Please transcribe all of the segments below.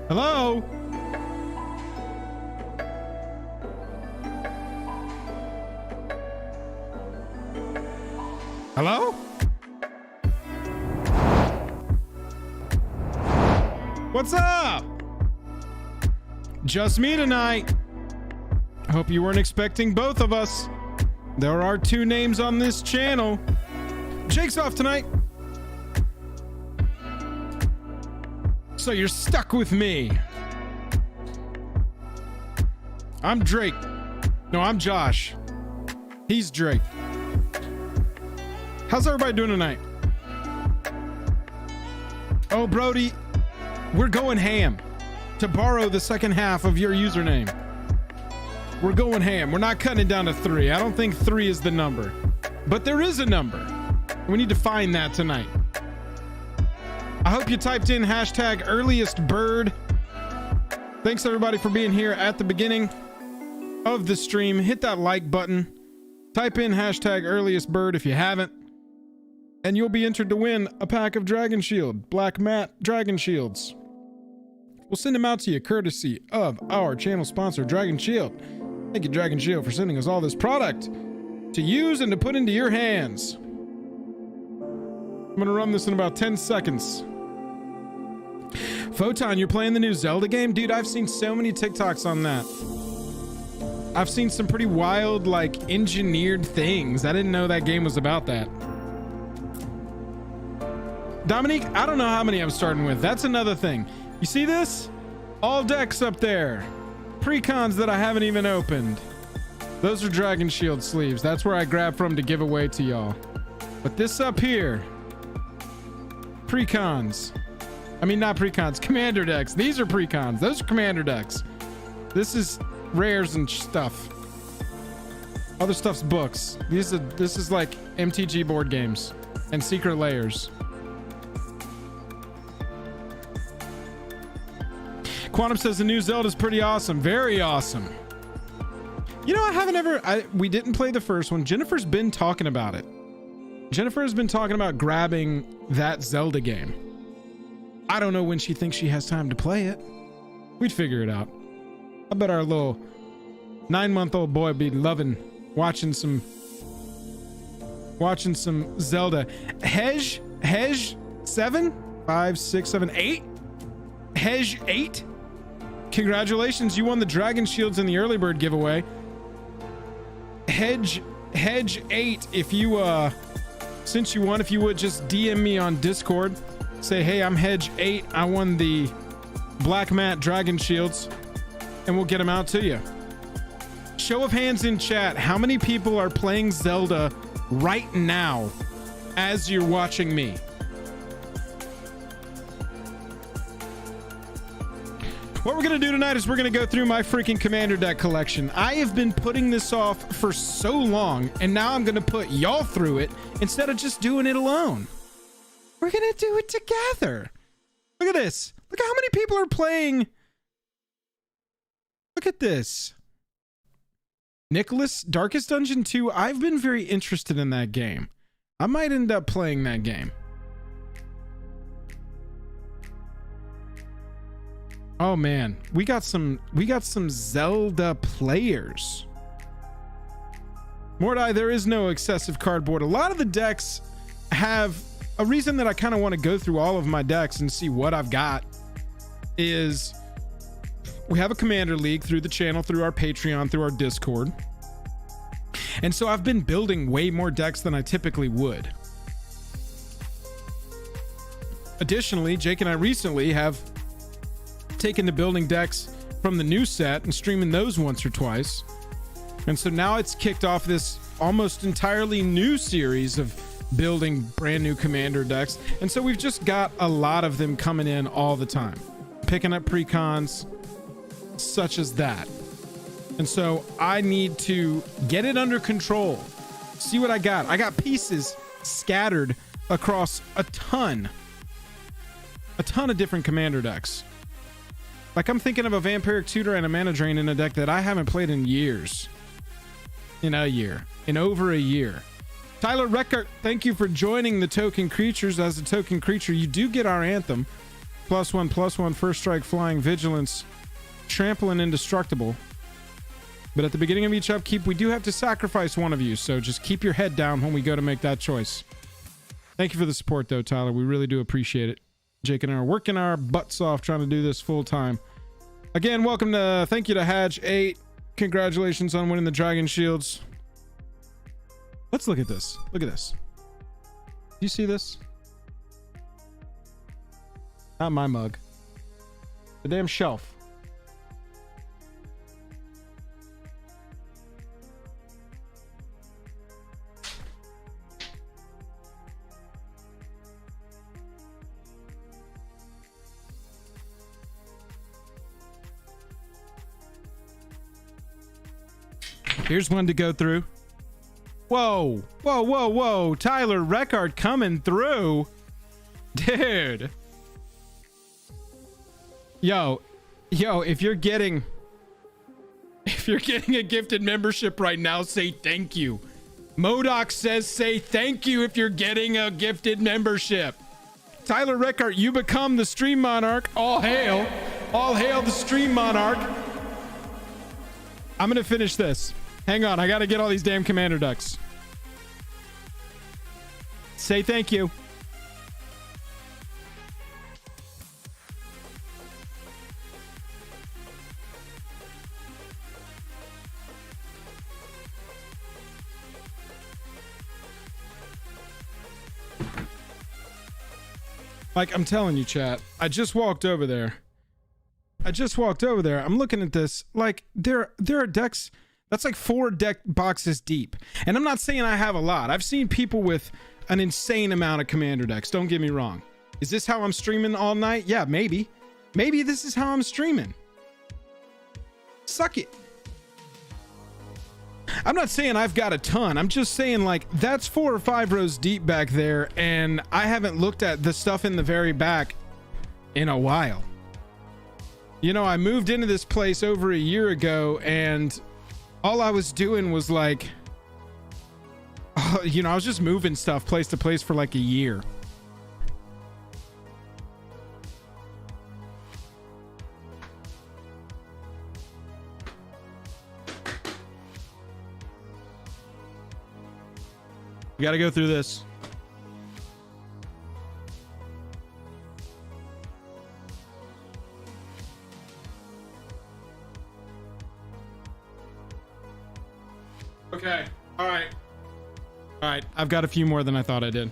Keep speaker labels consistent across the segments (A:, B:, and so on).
A: Hello? Hello? What's up? Just me tonight. Hope you weren't expecting both of us. There are two names on this channel. Jake's off tonight. So you're stuck with me. I'm Drake. No, I'm Josh. He's Drake. How's everybody doing tonight? Oh, Brody, we're going ham. To borrow the second half of your username. We're going ham. We're not cutting it down to 3. I don't think 3 is the number. But there is a number. We need to find that tonight. I hope you typed in hashtag earliest bird. Thanks everybody for being here at the beginning of the stream. Hit that like button. Type in hashtag earliest bird if you haven't. And you'll be entered to win a pack of Dragon Shield, Black Matte Dragon Shields. We'll send them out to you courtesy of our channel sponsor, Dragon Shield. Thank you, Dragon Shield, for sending us all this product to use and to put into your hands. I'm going to run this in about 10 seconds. Photon, you're playing the new Zelda game? Dude, I've seen so many TikToks on that. I've seen some pretty wild, like, engineered things. I didn't know that game was about that. Dominique, I don't know how many I'm starting with. That's another thing. You see this? All decks up there. Precons that I haven't even opened. Those are Dragon Shield sleeves. That's where I grabbed from to give away to y'all. But this up here, precons. I mean, not precons, commander decks. These are precons. Those are commander decks. This is rares and stuff. Other stuff's books. This is like MTG board games and secret layers. Quantum says the new Zelda is pretty awesome. Very awesome. You know, I haven't we didn't play the first one. Jennifer's been talking about it. Jennifer has been talking about grabbing that Zelda game. I don't know when she thinks she has time to play it. We'd figure it out. I bet our little 9-month-old boy be loving watching some Zelda. Hej 7, 5, 6, 7, 8. Hej 8. Congratulations, you won the Dragon Shields in the early bird giveaway. Hej 8, if you since you won, if you would just DM me on Discord, say, hey, I'm Hej 8, I won the Black Matte Dragon Shields, and we'll get them out to you. Show of hands in chat, how many people are playing Zelda right now as you're watching me? What we're going to do tonight is we're going to go through my freaking commander deck collection. I have been putting this off for so long, and now I'm going to put y'all through it instead of just doing it alone. We're going to do it together. Look at this. Look at how many people are playing. Look at this. Nicholas, Darkest Dungeon 2. I've been very interested in that game. I might end up playing that game. Oh man, we got some Zelda players. Mordai, there is no excessive cardboard. A lot of the decks have a reason that I kind of want to go through all of my decks and see what I've got is we have a commander league through the channel, through our Patreon, through our Discord. And so I've been building way more decks than I typically would. Additionally, Jake and I recently have taken to building decks from the new set and streaming those once or twice. And so now it's kicked off this almost entirely new series of building brand new commander decks. And so we've just got a lot of them coming in all the time, picking up precons such as that. And so I need to get it under control, see what I got. I got pieces scattered across a ton of different commander decks. Like I'm thinking of a Vampiric Tutor and a Mana Drain in a deck that I haven't played in years. In over a year. Tyler Reckert, thank you for joining the Token Creatures. As a Token Creature, you do get our anthem. +1/+1 first strike flying vigilance, trample and indestructible. But at the beginning of each upkeep, we do have to sacrifice one of you, so just keep your head down when we go to make that choice. Thank you for the support, though, Tyler. We really do appreciate it. Jake and I are working our butts off trying to do this full time. Again, thank you to Hatch8. Congratulations on winning the Dragon Shields. Let's look at this. Look at this. Do you see this? Not my mug. The damn shelf. Here's one to go through. Whoa, whoa, whoa, whoa. Tyler Reckard coming through. Dude. Yo, if you're getting a gifted membership right now, say thank you. Modoc says say thank you if you're getting a gifted membership. Tyler Reckard, you become the Stream Monarch. All hail. All hail the Stream Monarch. I'm going to finish this. Hang on, I gotta get all these damn commander ducks. Say thank you. Like, I'm telling you, chat, I just walked over there. I'm looking at this. Like, there are decks. That's like 4 deck boxes deep. And I'm not saying I have a lot. I've seen people with an insane amount of commander decks. Don't get me wrong. Is this how I'm streaming all night? Yeah, maybe. Maybe this is how I'm streaming. Suck it. I'm not saying I've got a ton. I'm just saying, like, that's 4 or 5 rows deep back there. And I haven't looked at the stuff in the very back in a while. You know, I moved into this place over a year ago, and all I was doing was like, you know, I was just moving stuff place to place for like a year. We got to go through this. Okay. All right. All right. I've got a few more than I thought I did.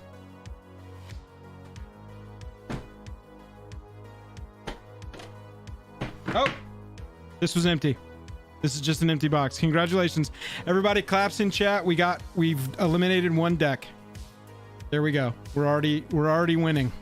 A: Oh, this was empty. This is just an empty box. Congratulations. Everybody claps in chat. We've eliminated 1 deck. There we go. We're already winning.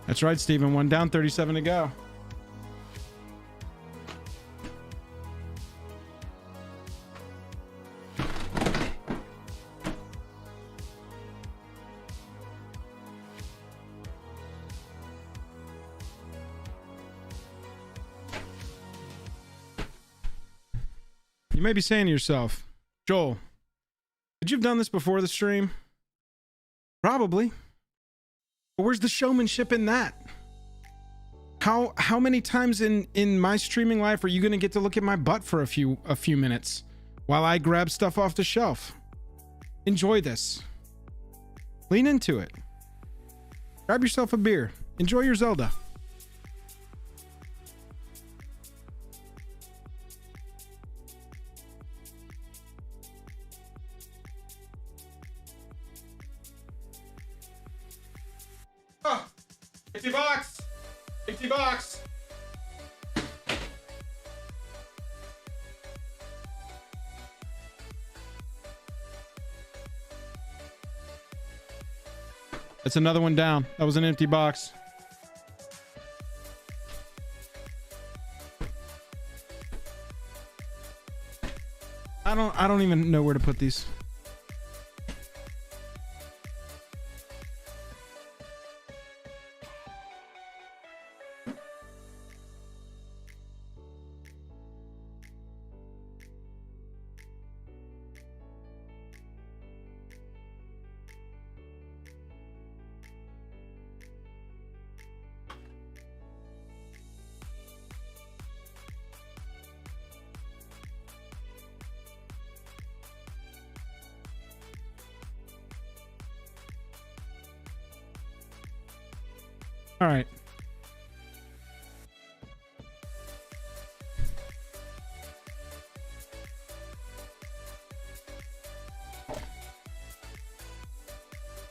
A: That's right, Steven. 1 down, 37 to go. You may be saying to yourself, Joel, could you have done this before the stream? Probably. But where's the showmanship in that? How many times in my streaming life are you going to get to look at my butt for a few minutes while I grab stuff off the shelf? Enjoy this. Lean into it. Grab yourself a beer. Enjoy your Zelda. Oh, empty box. Empty box. That's another one down. That was an empty box. I don't even know where to put these. All right.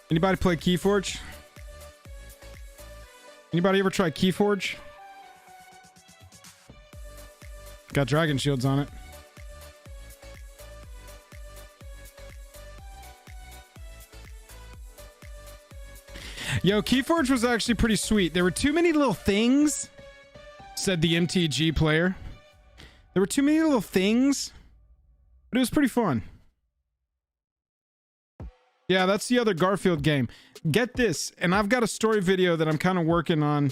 A: Anybody play Keyforge? Anybody ever try Keyforge? Got dragon shields on it. Yo, Keyforge was actually pretty sweet. There were too many little things, said the MTG player. There were too many little things, but it was pretty fun. Yeah, that's the other Garfield game. Get this, and I've got a story video that I'm kind of working on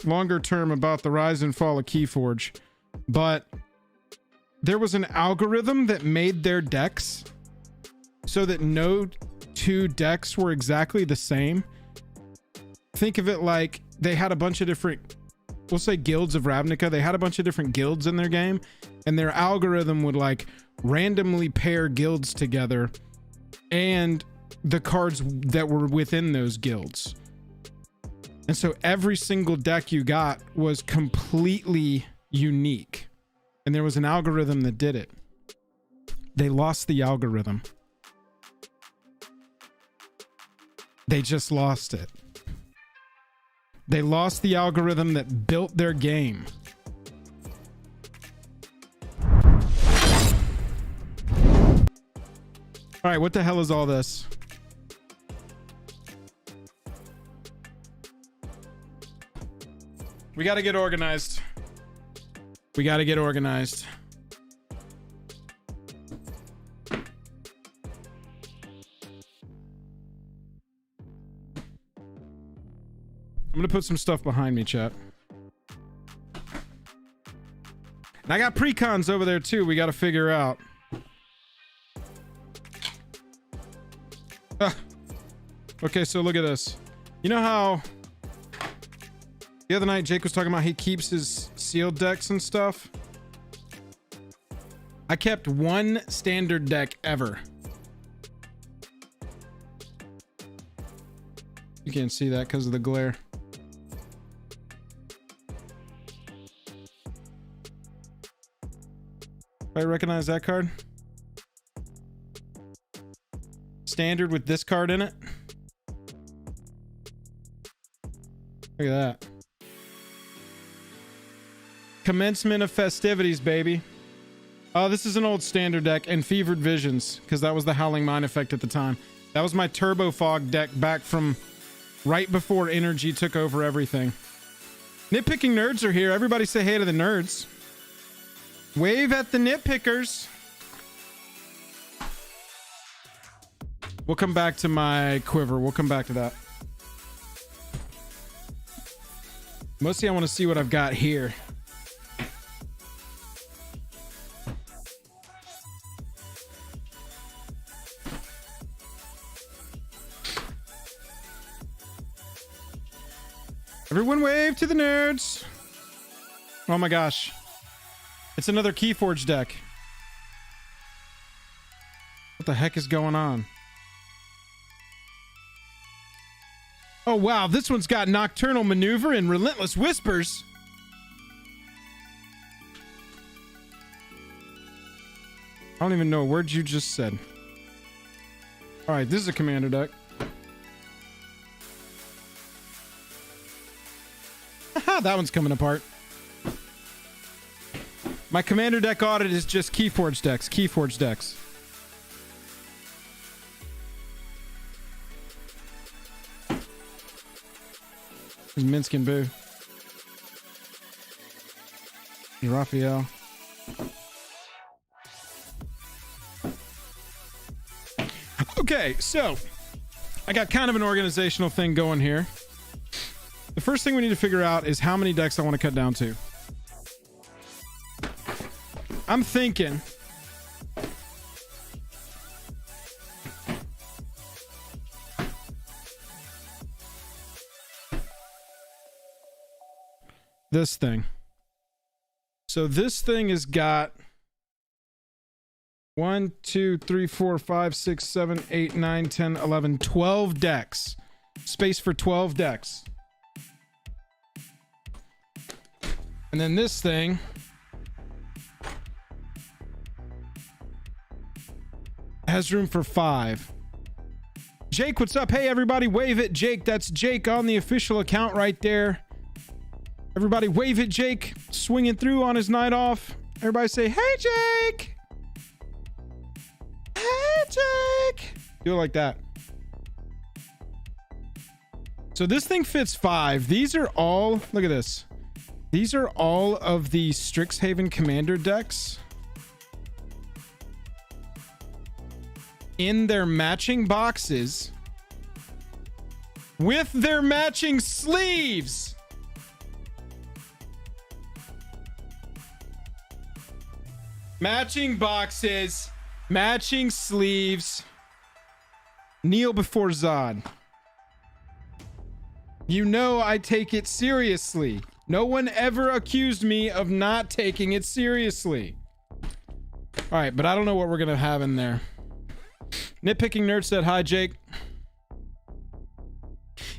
A: longer term about the rise and fall of Keyforge. But there was an algorithm that made their decks so that no two decks were exactly the same. Think of it like they had a bunch of different, we'll say guilds of Ravnica. They had a bunch of different guilds in their game, and their algorithm would like randomly pair guilds together and the cards that were within those guilds. And so every single deck you got was completely unique. And there was an algorithm that did it. They lost the algorithm. They just lost it. They lost the algorithm that built their game. All right, what the hell is all this? We got to get organized. We got to get organized. I'm going to put some stuff behind me, chat. And I got precons over there too. We got to figure out. Okay, so look at this. You know how the other night Jake was talking about he keeps his sealed decks and stuff? I kept one standard deck ever. You can't see that because of the glare. I recognize that card. Standard with this card in it. Look at that. Commencement of festivities, baby. Oh, this is an old standard deck and Fevered Visions, because that was the Howling Mine effect at the time. That was my Turbo Fog deck back from right before Energy took over everything. Nitpicking nerds are here. Everybody say hey to the nerds. Wave at the nitpickers. We'll come back to my quiver. We'll come back to that. Mostly I want to see what I've got here. Everyone wave to the nerds. Oh my gosh. It's another Keyforge deck. What the heck is going on? Oh wow, this one's got Nocturnal Maneuver and Relentless Whispers. I don't even know a word you just said. Alright, this is a commander deck. Haha, that one's coming apart. My commander deck audit is just Keyforge decks. Keyforge decks. There's Minsk and Boo. There's Raphael. Okay, so I got kind of an organizational thing going here. The first thing we need to figure out is how many decks I want to cut down to. I'm thinking this thing. So this thing has got 1, 2, 3, 4, 5, 6, 7, 8, 9, 10, 11, 12 decks. Space for 12 decks. And then this thing has room for 5. Jake, what's up? Hey, everybody, wave it, Jake. That's Jake on the official account right there. Everybody wave it, Jake. Swinging through on his night off. Everybody say, hey, Jake. Hey, Jake. Do it like that. So this thing fits 5. These are all, look at this. These are all of the Strixhaven Commander decks in their matching boxes with their matching sleeves. Matching boxes, matching sleeves. Kneel before Zod. You know I take it seriously. No one ever accused me of not taking it seriously. All right, but I don't know what we're gonna have in there. Nitpicking Nerd said, hi, Jake.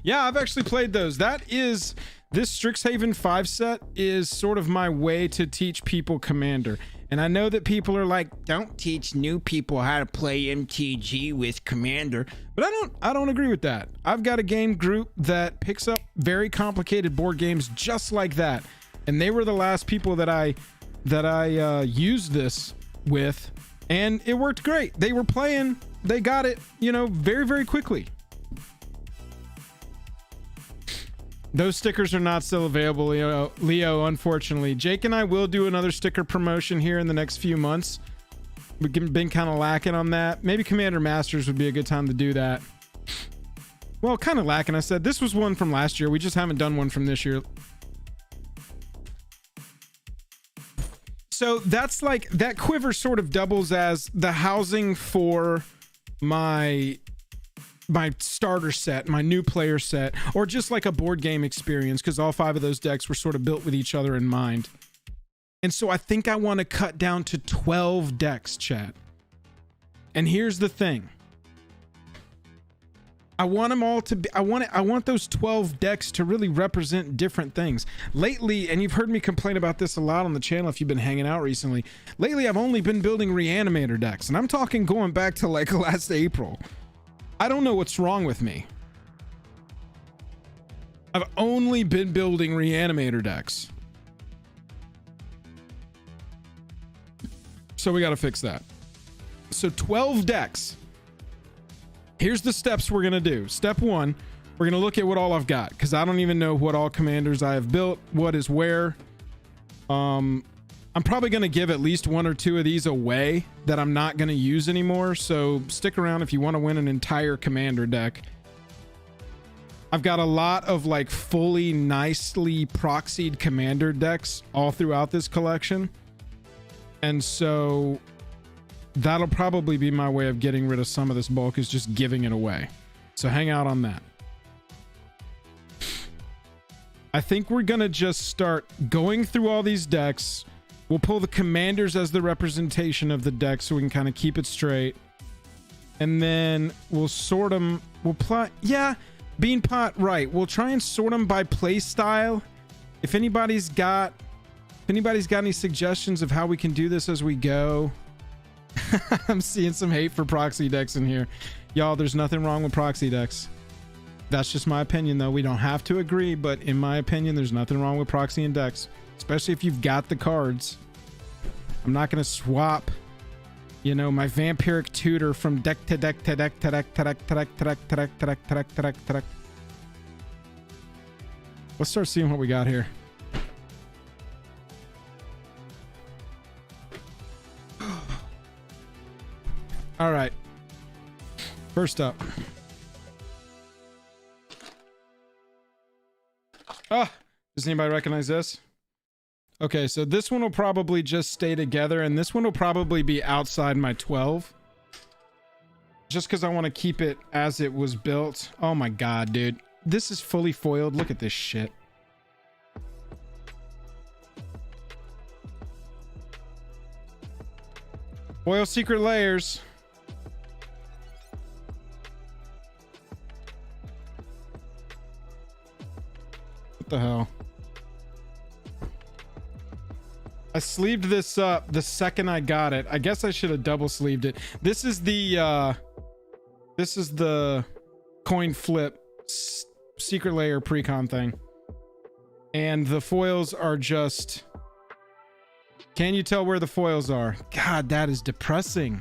A: Yeah, I've actually played those. That is, this Strixhaven 5 set is sort of my way to teach people Commander. And I know that people are like, don't teach new people how to play MTG with Commander. But I don't agree with that. I've got a game group that picks up very complicated board games just like that. And they were the last people that I used this with. And it worked great. They were playing, they got it, you know, very, very quickly. Those stickers are not still available, Leo, unfortunately. Jake and I will do another sticker promotion here in the next few months. We've been kind of lacking on that. Maybe Commander Masters would be a good time to do that. Well, kind of lacking. I said this was one from last year. We just haven't done one from this year. So that's like, that quiver sort of doubles as the housing for my starter set, my new player set, or just like a board game experience, because all 5 of those decks were sort of built with each other in mind. And so I think I want to cut down to 12 decks, chat. And here's the thing. I want them all to be, I want those 12 decks to really represent different things. Lately, and you've heard me complain about this a lot on the channel if you've been hanging out recently, lately I've only been building Reanimator decks, and I'm talking going back to like last April. I don't know what's wrong with me. I've only been building Reanimator decks. So we got to fix that. So 12 decks. Here's the steps we're going to do. Step 1, we're going to look at what all I've got, because I don't even know what all commanders I have built, what is where. I'm probably going to give at least 1 or 2 of these away that I'm not going to use anymore. So stick around if you want to win an entire commander deck. I've got a lot of like fully nicely proxied commander decks all throughout this collection. And so that'll probably be my way of getting rid of some of this bulk, is just giving it away. So hang out on that. I think we're going to just start going through all these decks. We'll pull the commanders as the representation of the deck so we can kind of keep it straight. And then we'll sort them. We'll plot. Yeah, Beanpot, right. We'll try and sort them by play style. If anybody's got any suggestions of how we can do this as we go. I'm seeing some hate for proxy decks in here. Y'all, there's nothing wrong with proxy decks. That's just my opinion, though. We don't have to agree, but in my opinion, there's nothing wrong with proxy and decks. Especially if you've got the cards. I'm not going to swap, you know, my vampiric tutor from deck to deck to deck to deck to deck to deck to deck to deck to deck to deck to deck to deck. Let's start seeing what we got here. All right. First up. Ah, does anybody recognize this? Okay, so this one will probably just stay together, and this one will probably be outside my 12. Just because I want to keep it as it was built. Oh my god, dude. This is fully foiled. Look at this shit. Foil secret layers. What the hell? I sleeved this up the second I got it. I guess I should have double sleeved it. This is the coin flip secret layer precon thing. And the foils are just... Can you tell where the foils are? God, that is depressing.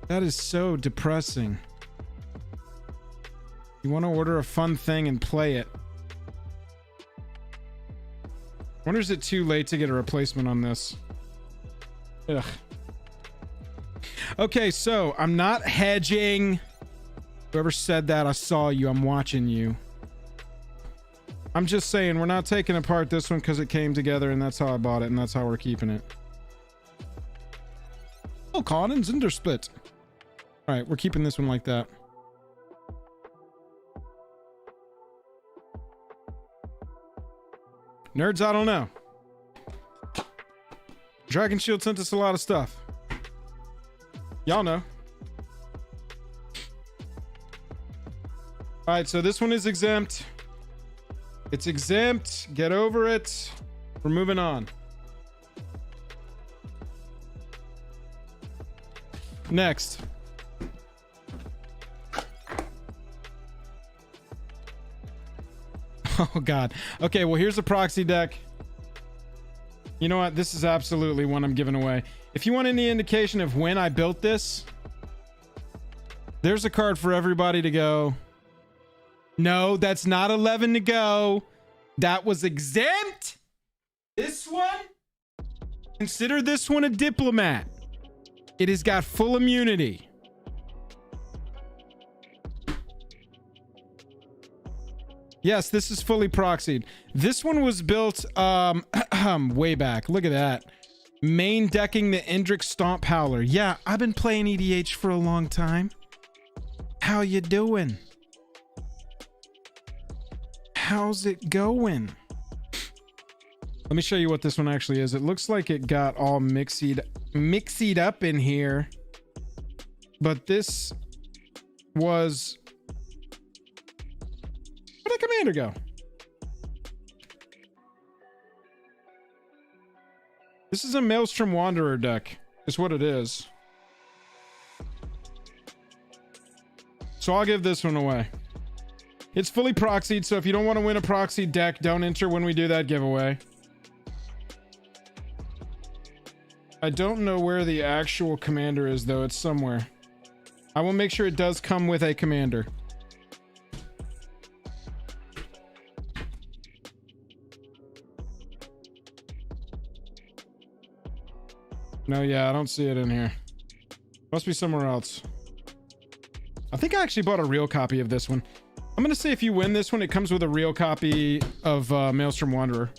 A: That is so depressing. You want to order a fun thing and play it. Wonder is it too late to get a replacement on this? Ugh. Okay, so I'm not hedging. Whoever said that, I saw you. I'm watching you. I'm just saying we're not taking apart this one because it came together and that's how I bought it and that's how we're keeping it. Oh, Con and Zindersplit. All right, we're keeping this one like that. Nerds, I don't know. Dragon Shield sent us a lot of stuff. Y'all know. All right, so this one is exempt. It's exempt. Get over it. We're moving on. Next. Oh, God. Okay, well, here's a proxy deck. You know what? This is absolutely one I'm giving away. If you want any indication of when I built this, there's a card for everybody to go. No, that's not 11 to go. That was exempt. This one, consider this one a diplomat. It has got full immunity. Yes, this is fully proxied. This one was built way back. Look at that. Main decking the Endrick Stomp Howler. Yeah, I've been playing EDH for a long time. How you doing? How's it going? Let me show you what this one actually is. It looks like it got all mixied up in here. But this was... Where'd the commander go? This is a Maelstrom Wanderer deck, is what it is. So I'll give this one away. It's fully proxied, so if you don't want to win a proxy deck, don't enter when we do that giveaway. I don't know where the actual commander is, though. It's somewhere. I will make sure it does come with a commander. No, yeah, I don't see it in here. Must be somewhere else. I think I actually bought a real copy of this one. I'm going to say if you win this one, it comes with a real copy of Maelstrom Wanderer.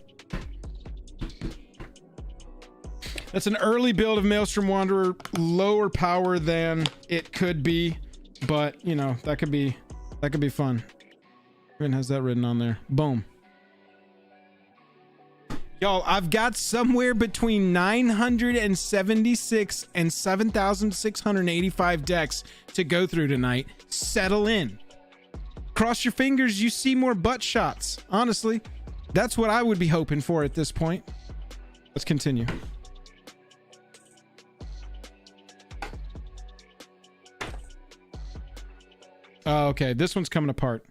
A: That's an early build of Maelstrom Wanderer. Lower power than it could be. But, you know, that could be fun. Even has that written on there. Boom. Y'all, I've got somewhere between 976 and 7,685 decks to go through tonight. Settle in. Cross your fingers, you see more butt shots. Honestly, that's what I would be hoping for at this point. Let's continue. Okay, this one's coming apart.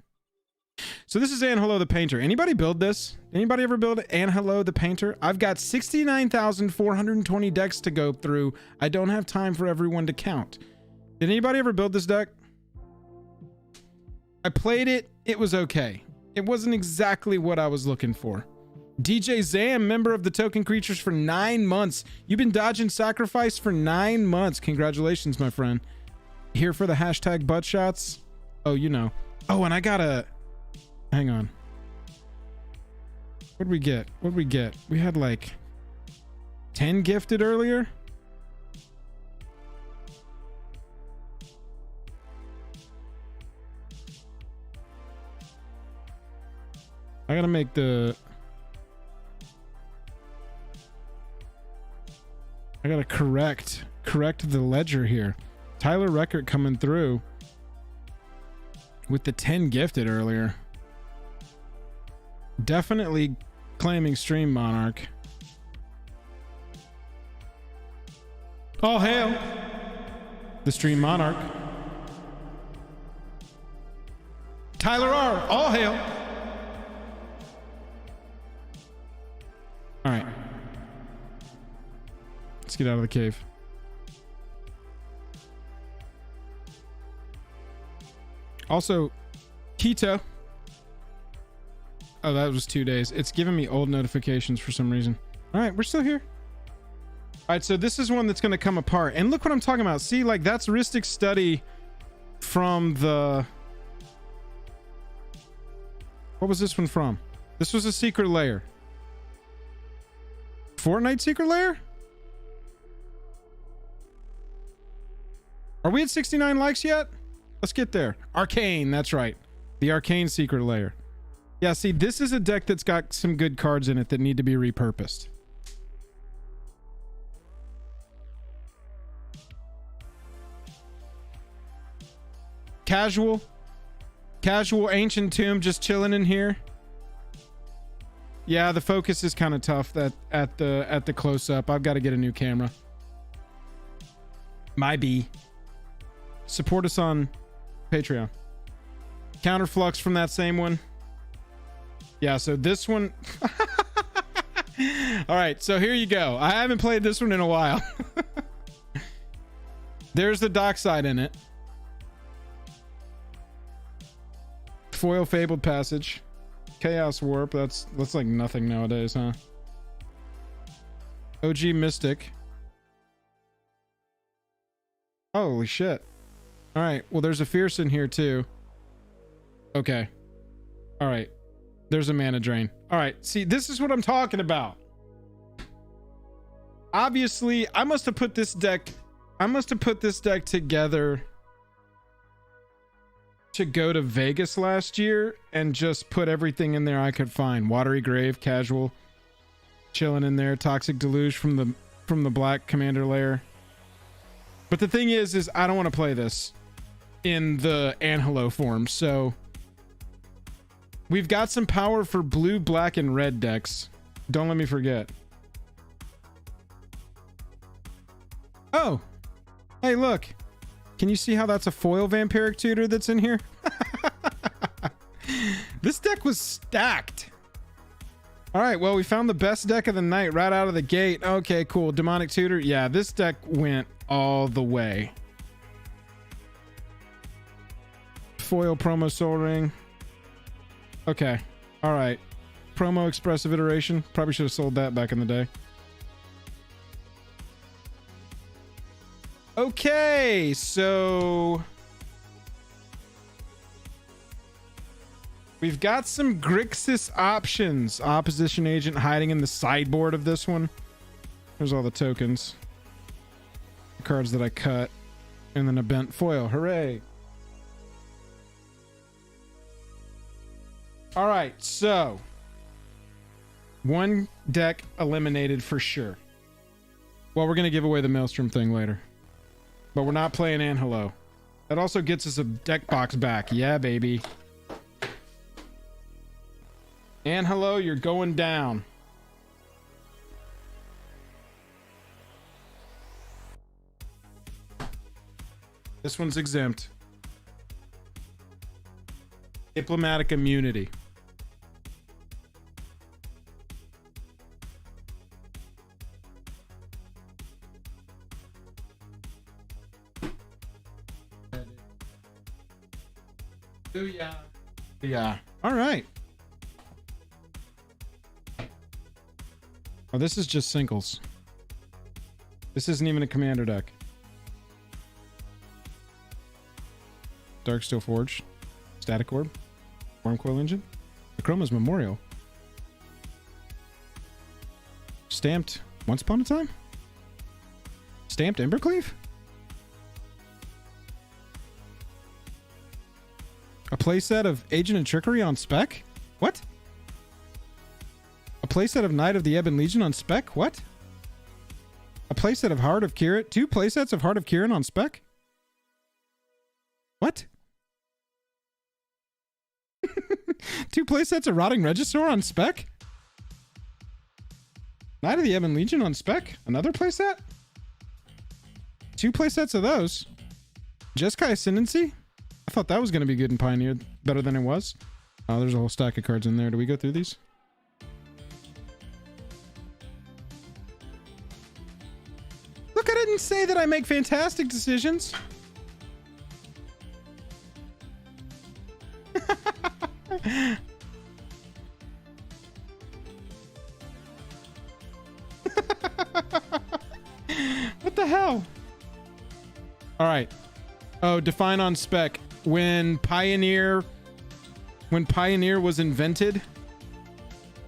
A: So this is Angelo the Painter. Anybody build this? Anybody ever build Angelo the Painter? I've got 69,420 decks to go through. I don't have time for everyone to count. Did anybody ever build this deck? I played it. It was okay. It wasn't exactly what I was looking for. DJ Zam, member of the Token Creatures for 9 months. You've been dodging sacrifice for 9 months. Congratulations, my friend. Here for the hashtag butt shots. Oh, you know. Oh, and I got a... Hang on. What'd we get? What'd we get? We had like 10 gifted earlier. I gotta make the... I gotta correct the ledger here. Tyler Record coming through with the 10 gifted earlier. Definitely claiming Stream Monarch. All hail the Stream Monarch. Tyler R. All hail. All right. Let's get out of the cave. Also, Keto. Oh, that was 2 days. It's giving me old notifications for some reason. All right, we're still here. All right, so this is one that's going to come apart. And look what I'm talking about. See, like, that's Ristic's study from the... What was this one from? This was a secret layer. Fortnite secret layer? Are we at 69 likes yet? Let's get there. Arcane, that's right. The Arcane secret layer. Yeah, see, this is a deck that's got some good cards in it that need to be repurposed. Casual Ancient Tomb just chilling in here. Yeah, the focus is kind of tough at the close up. I've got to get a new camera. My B. Support us on Patreon. Counterflux from that same one. Yeah, so this one. All right, so here you go. I haven't played this one in a while. There's the dockside in it. Foil Fabled Passage. Chaos Warp. That's like nothing nowadays, huh? OG Mystic. Holy shit. All right. Well, there's a Fierce in here too. Okay. All right. There's a Mana Drain. All right. See, this is what I'm talking about. Obviously, I must have put this deck together to go to Vegas last year and just put everything in there I could find. Watery Grave, Casual, chilling in there. Toxic Deluge from the Black Commander layer. But the thing is I don't want to play this in the Anhelo form. So we've got some power for blue, black, and red decks. Don't let me forget. Oh, hey, look. Can you see how that's a foil Vampiric Tutor that's in here? This deck was stacked. All right, well, we found the best deck of the night right out of the gate. Okay, cool. Demonic Tutor. Yeah, this deck went all the way. Foil Promo Soul Ring. Okay. All right. Promo Expressive Iteration. Probably should have sold that back in the day. Okay, so we've got some Grixis options. Opposition Agent hiding in the sideboard of this one. There's all the tokens. The cards that I cut. And then a bent foil. Hooray. All right, so one deck eliminated for sure. Well, we're going to give away the Maelstrom thing later. But we're not playing Anhelo. That also gets us a deck box back. Yeah, baby. Anhelo, you're going down. This one's exempt. Diplomatic immunity. Yeah. All right. Oh, this is just singles. This isn't even a commander deck. Darksteel Forge, Static Orb, Wormcoil Engine, Chroma's Memorial, Stamped Once Upon a Time, Stamped Embercleave. A playset of Agent and Trickery on spec? What? A playset of Knight of the Ebon Legion on spec? What? A playset of Heart of Kirin? 2 playsets of Heart of Kirin on spec? What? 2 playsets of Rotting Regisaur on spec? Knight of the Ebon Legion on spec? Another playset? 2 play sets of those. Jeskai Ascendancy? I thought that was going to be good in Pioneer. Better than it was. Oh, there's a whole stack of cards in there. Do we go through these? Look, I didn't say that I make fantastic decisions. What the hell? All right. Oh, define on spec. When Pioneer was invented,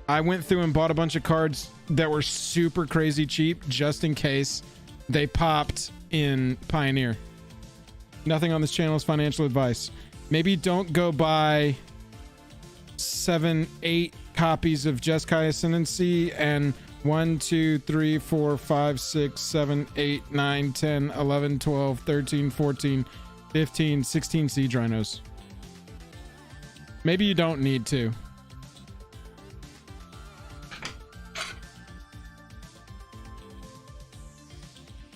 A: I went through and bought a bunch of cards that were super crazy cheap just in case they popped in Pioneer. Nothing on this channel is financial advice. Maybe don't go buy 7, 8 copies of Jeskai Ascendancy and 1, 2, 3, 4, 5, 6, 7, 8, 9, 10, 11, 12, 13, 14, 15, 16 Siege Rhinos. Maybe you don't need to.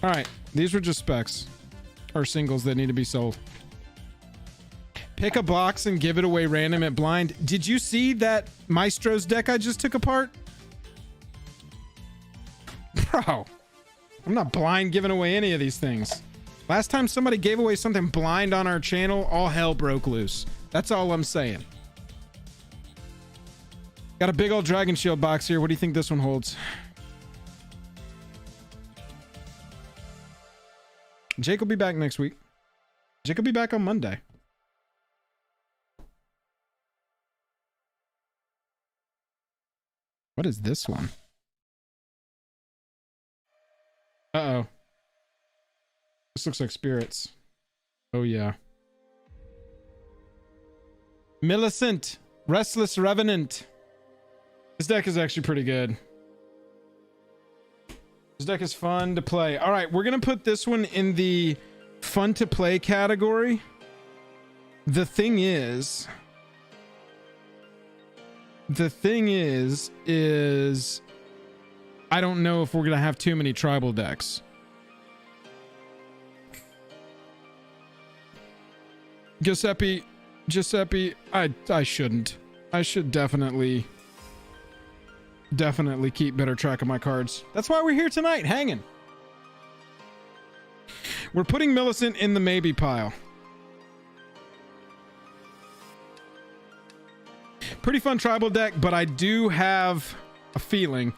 A: All right, these were just specs or singles that need to be sold. Pick a box and give it away random at blind. Did you see that Maestro's deck I just took apart? Bro, I'm not blind giving away any of these things. Last time somebody gave away something blind on our channel, all hell broke loose. That's all I'm saying. Got a big old Dragon Shield box here. What do you think this one holds? Jake will be back next week. Jake will be back on Monday. What is this one? Uh-oh. This looks like spirits. Oh, yeah. Millicent. Restless Revenant. This deck is actually pretty good. This deck is fun to play. All right, we're going to put this one in the fun to play category. The thing is I don't know if we're going to have too many tribal decks. Giuseppe, I shouldn't. I should definitely keep better track of my cards. That's why we're here tonight, hanging. We're putting Millicent in the maybe pile. Pretty fun tribal deck, but I do have a feeling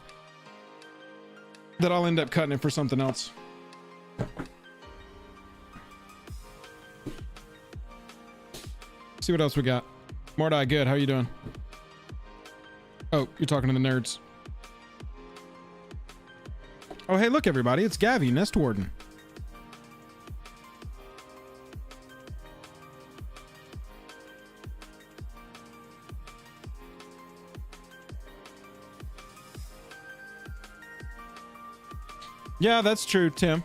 A: that I'll end up cutting it for something else. See what else we got. Mordai, good. How you doing? Oh, you're talking to the nerds. Oh, hey, look, everybody. It's Gavi, Nest Warden. Yeah, that's true, Tim.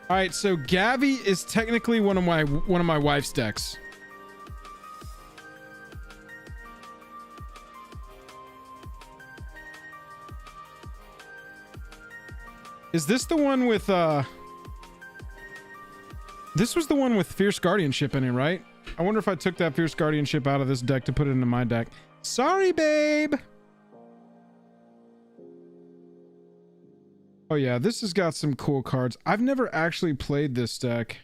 A: All right, so Gavi is technically one of my wife's decks. Is this the one with this was the one with Fierce Guardianship in it, right? I wonder if I took that Fierce Guardianship out of this deck to put it into my deck. Sorry, babe. Oh yeah, this has got some cool cards. I've never actually played this deck.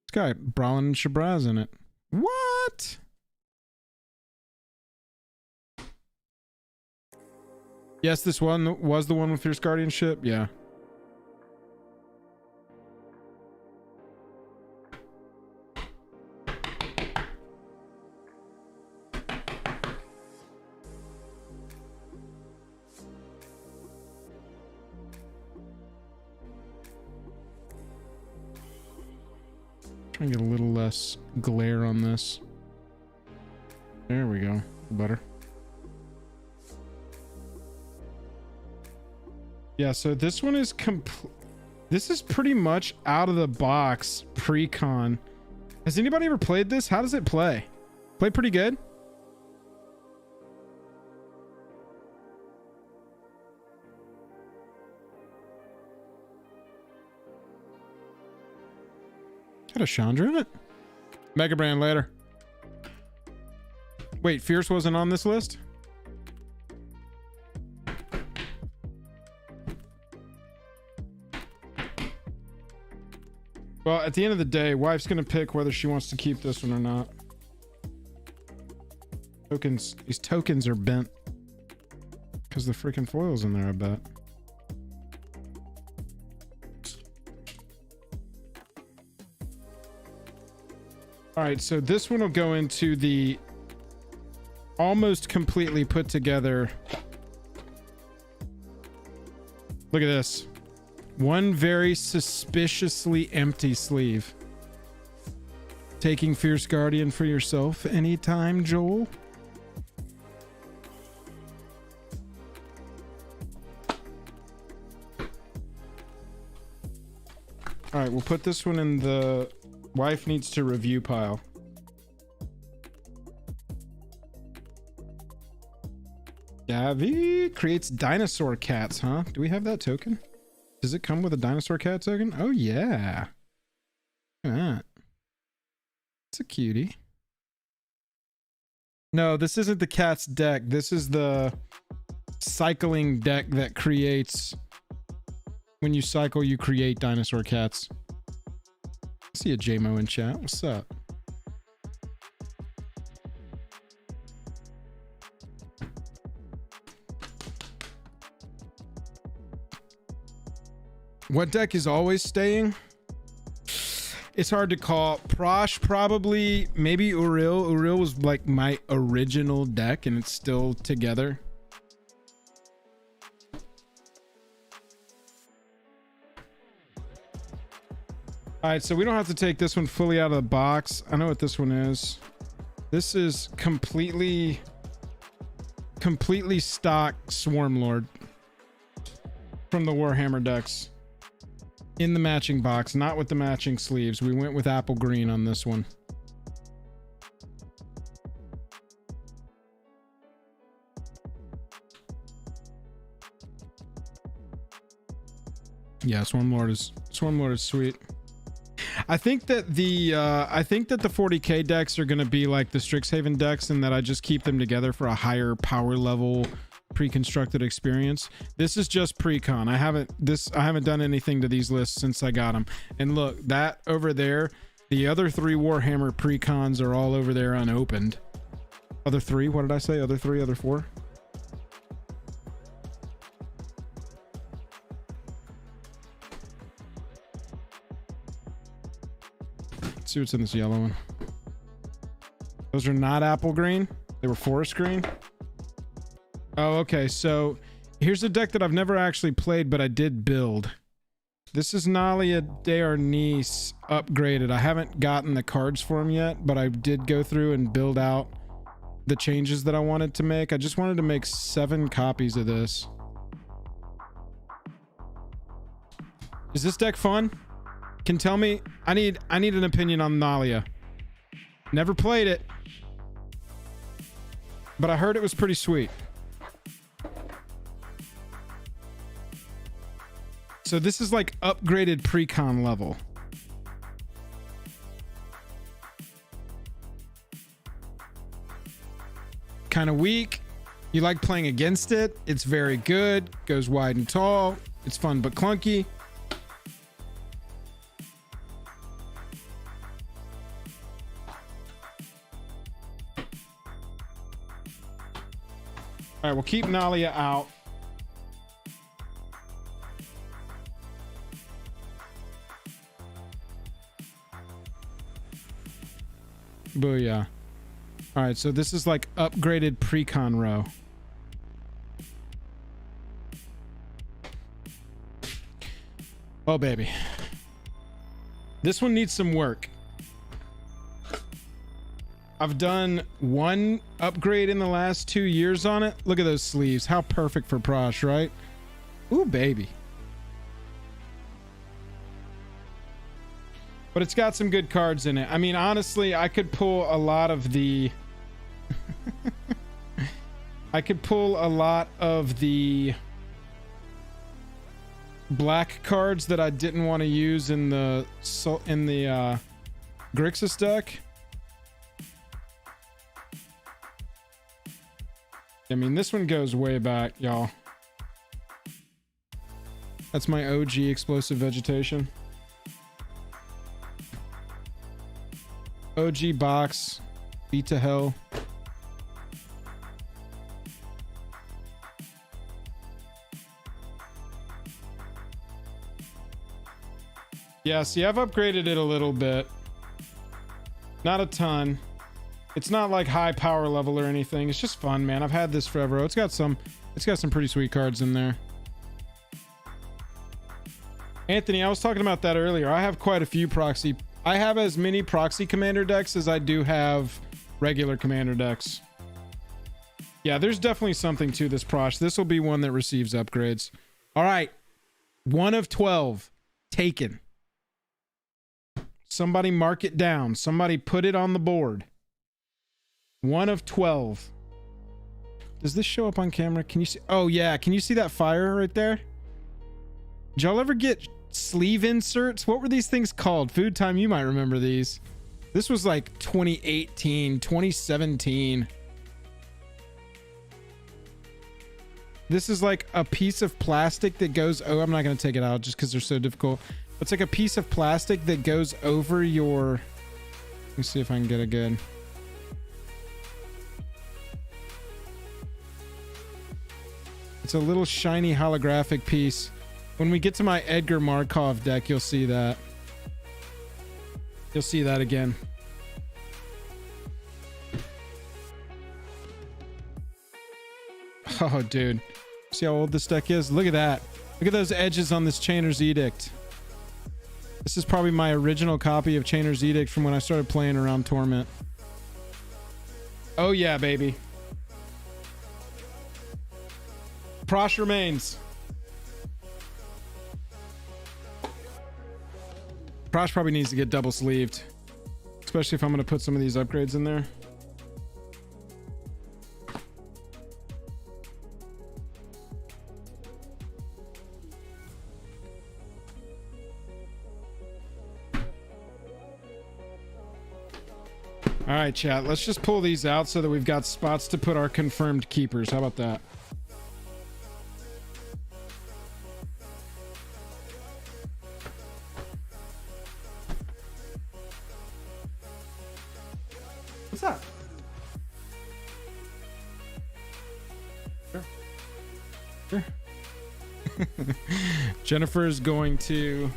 A: It's got Brawlin and Shabraz in it. What? Yes, this one was the one with Fierce Guardianship. Yeah. Try and get a little less glare on this. There we go. Better. Yeah, so this one is this is pretty much out of the box pre-con. Has anybody ever played this? How does it play? Play pretty good? Got a Chandra in it? Mega Brand later. Wait, Fierce wasn't on this list? Well, at the end of the day, wife's gonna pick whether she wants to keep this one or not. Tokens, these tokens are bent because the freaking foil's in there, I bet. All right, so this one will go into the almost completely put together. Look at this. One very suspiciously empty sleeve. Taking Fierce Guardian for yourself anytime, Joel? All right, we'll put this one in the wife needs to review pile. Gavi creates dinosaur cats, huh? Do we have that token? Does it come with a dinosaur cat token? Oh, yeah. Look at that. It's a cutie. No, this isn't the cat's deck. This is the cycling deck that creates... When you cycle, you create dinosaur cats. I see a JMO in chat. What's up? What deck is always staying? It's hard to call. Prosh, probably. Maybe Uriel. Uriel was like my original deck and it's still together. All right, so we don't have to take this one fully out of the box. I know what this one is. This is completely stock Swarmlord from the Warhammer decks. In the matching box, not with the matching sleeves. We went with apple green on this one. Yeah, Swarmlord is sweet. I think that the 40k decks are going to be like the Strixhaven decks in that I just keep them together for a higher power level pre-constructed experience. This is just pre-con. I haven't done anything to these lists since I got them. And look, that over there, the other 3 Warhammer pre-cons are all over there unopened. Other 3, what did I say? Other 3, other 4? Let's see what's in this yellow one. Those are not apple green. They were forest green. Oh, okay. So here's a deck that I've never actually played, but I did build. This is Nalia Dearnice upgraded. I haven't gotten the cards for him yet, but I did go through and build out the changes that I wanted to make. I just wanted to make 7 copies of this. Is this deck fun? Can tell me. I need an opinion on Nalia. Never played it, but I heard it was pretty sweet. So this is like upgraded pre-con level. Kind of weak. You like playing against it. It's very good. Goes wide and tall. It's fun but clunky. All right, we'll keep Nalia out. Booyah. All right, so this is like upgraded pre-con row. Oh, baby. This one needs some work. I've done 1 upgrade in the last 2 years on it. Look at those sleeves. How perfect for Prosh, right? Ooh, baby. But it's got some good cards in it. I mean, honestly, I could pull a lot of the... I could pull a lot of the black cards that I didn't want to use in the Grixis deck. I mean, this one goes way back, y'all. That's my OG explosive vegetation. OG box. Beat to hell. Yeah, see, I've upgraded it a little bit. Not a ton. It's not like high power level or anything. It's just fun, man. I've had this forever. It's got some pretty sweet cards in there. Anthony, I was talking about that earlier. I have quite a few proxy. I have as many proxy commander decks as I do have regular commander decks. Yeah, there's definitely something to this Prosh. This will be one that receives upgrades. All right. 1 of 12. Taken. Somebody mark it down. Somebody put it on the board. 1 of 12. Does this show up on camera? Can you see? Oh, yeah. Can you see that fire right there? Did y'all ever get sleeve inserts? What were these things called? Food Time, you might remember these. This was like 2018, 2017. This is like a piece of plastic that goes... Oh, I'm not going to take it out just because they're so difficult. It's like a piece of plastic that goes over your... Let me see if I can get it good. It's a little shiny holographic piece. When we get to my Edgar Markov deck, you'll see that. You'll see that again. Oh, dude. See how old this deck is? Look at that. Look at those edges on this Chainer's Edict. This is probably my original copy of Chainer's Edict from when I started playing around Torment. Oh yeah, baby. Prosh remains. Prosh probably needs to get double sleeved, especially if I'm going to put some of these upgrades in there. All right, chat. Let's just pull these out so that we've got spots to put our confirmed keepers. How about that? What's up? Sure. Sure. Jennifer is going to...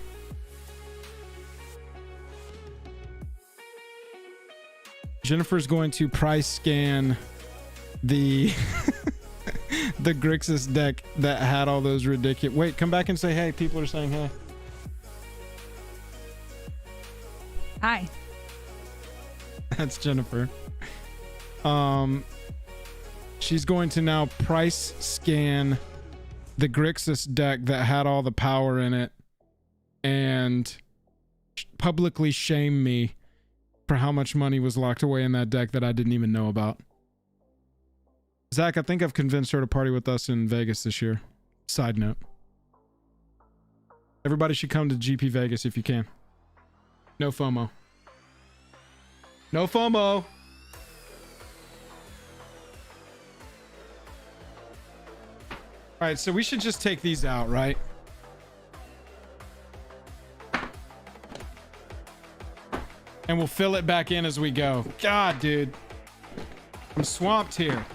A: Jennifer's going to price scan the the Grixis deck that had all those ridiculous... Wait, come back and say hey. People are saying hey.
B: Hi.
A: That's Jennifer. She's going to now price scan the Grixis deck that had all the power in it and publicly shame me for how much money was locked away in that deck that I didn't even know about. Zach, I think I've convinced her to party with us in Vegas this year. Side note. Everybody should come to GP Vegas if you can. No FOMO. No FOMO. All right, so we should just take these out, right? And we'll fill it back in as we go. God, dude. I'm swamped here.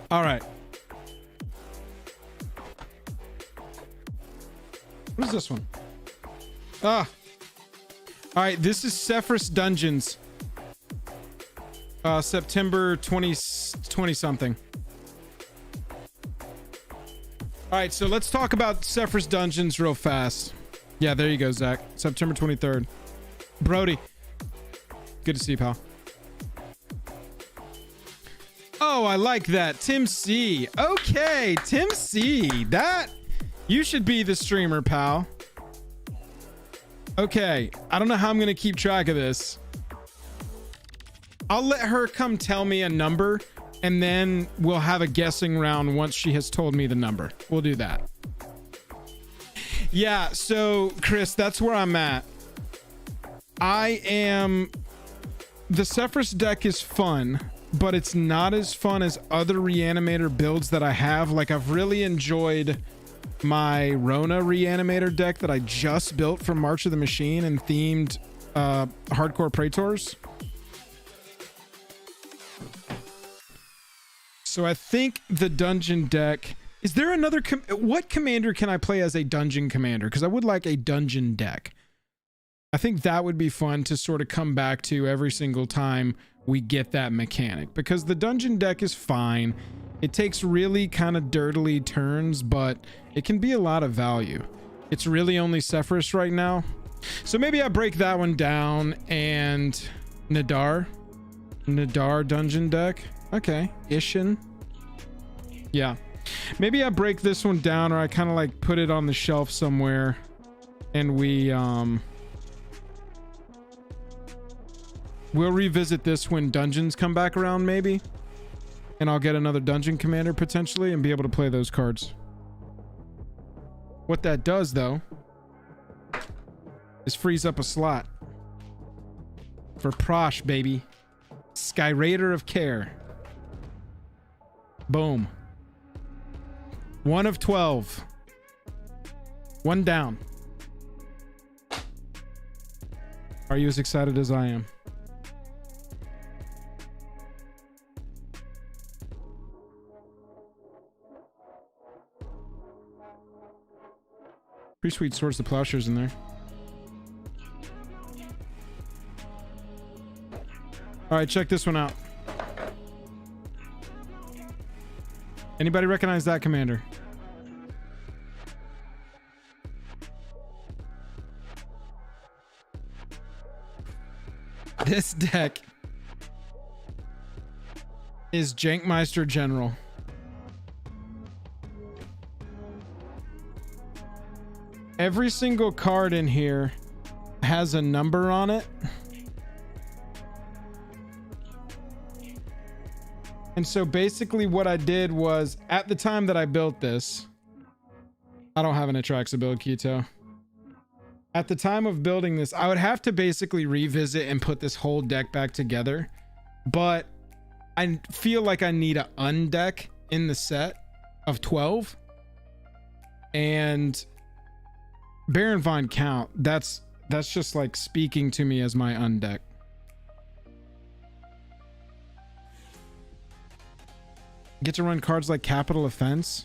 A: All right. What is this one? Ah. All right, this is Cephras Dungeons. September 20 something. All right, so let's talk about Cephras Dungeons real fast. Yeah, there you go, Zach. September 23rd. Brody. Good to see you, pal. Oh, I like that. Tim C. Okay, Tim C. That... You should be the streamer, pal. Okay, I don't know how I'm gonna keep track of this. I'll let her come tell me a number, and then we'll have a guessing round once she has told me the number. We'll do that. Yeah, so Chris, that's where I'm at. The Sephiroth deck is fun, but it's not as fun as other Reanimator builds that I have. Like, I've really enjoyed my Rona Reanimator deck that I just built for March of the Machine and themed Hardcore Praetors. So I think the dungeon deck... Is there another... what commander can I play as a dungeon commander? Because I would like a dungeon deck. I think that would be fun to sort of come back to every single time we get that mechanic. Because the dungeon deck is fine. It takes really kind of dirtily turns, but it can be a lot of value. It's really only Sephiroth right now. So maybe I break that one down and... Nadar dungeon deck. Okay. Ishin. Yeah. Maybe I break this one down, or I kind of like put it on the shelf somewhere and we'll revisit this when dungeons come back around, maybe. And I'll get another dungeon commander potentially and be able to play those cards. What that does, though, is frees up a slot for Prosh, baby. Sky Raider of Care. Boom. 1 of 12. 1 down. Are you as excited as I am? Pretty sweet Swords to Plowshares in there. All right, check this one out. Anybody recognize that commander? This deck is Jankmeister General. Every single card in here has a number on it. And so basically what I did was, at the time that I built this, I don't have an Atraxa build, Keto. At the time of building this, I would have to basically revisit and put this whole deck back together. But I feel like I need an undeck in the set of 12. And Baron Vine Count, that's just like speaking to me as my undeck. Get to run cards like Capital Offense.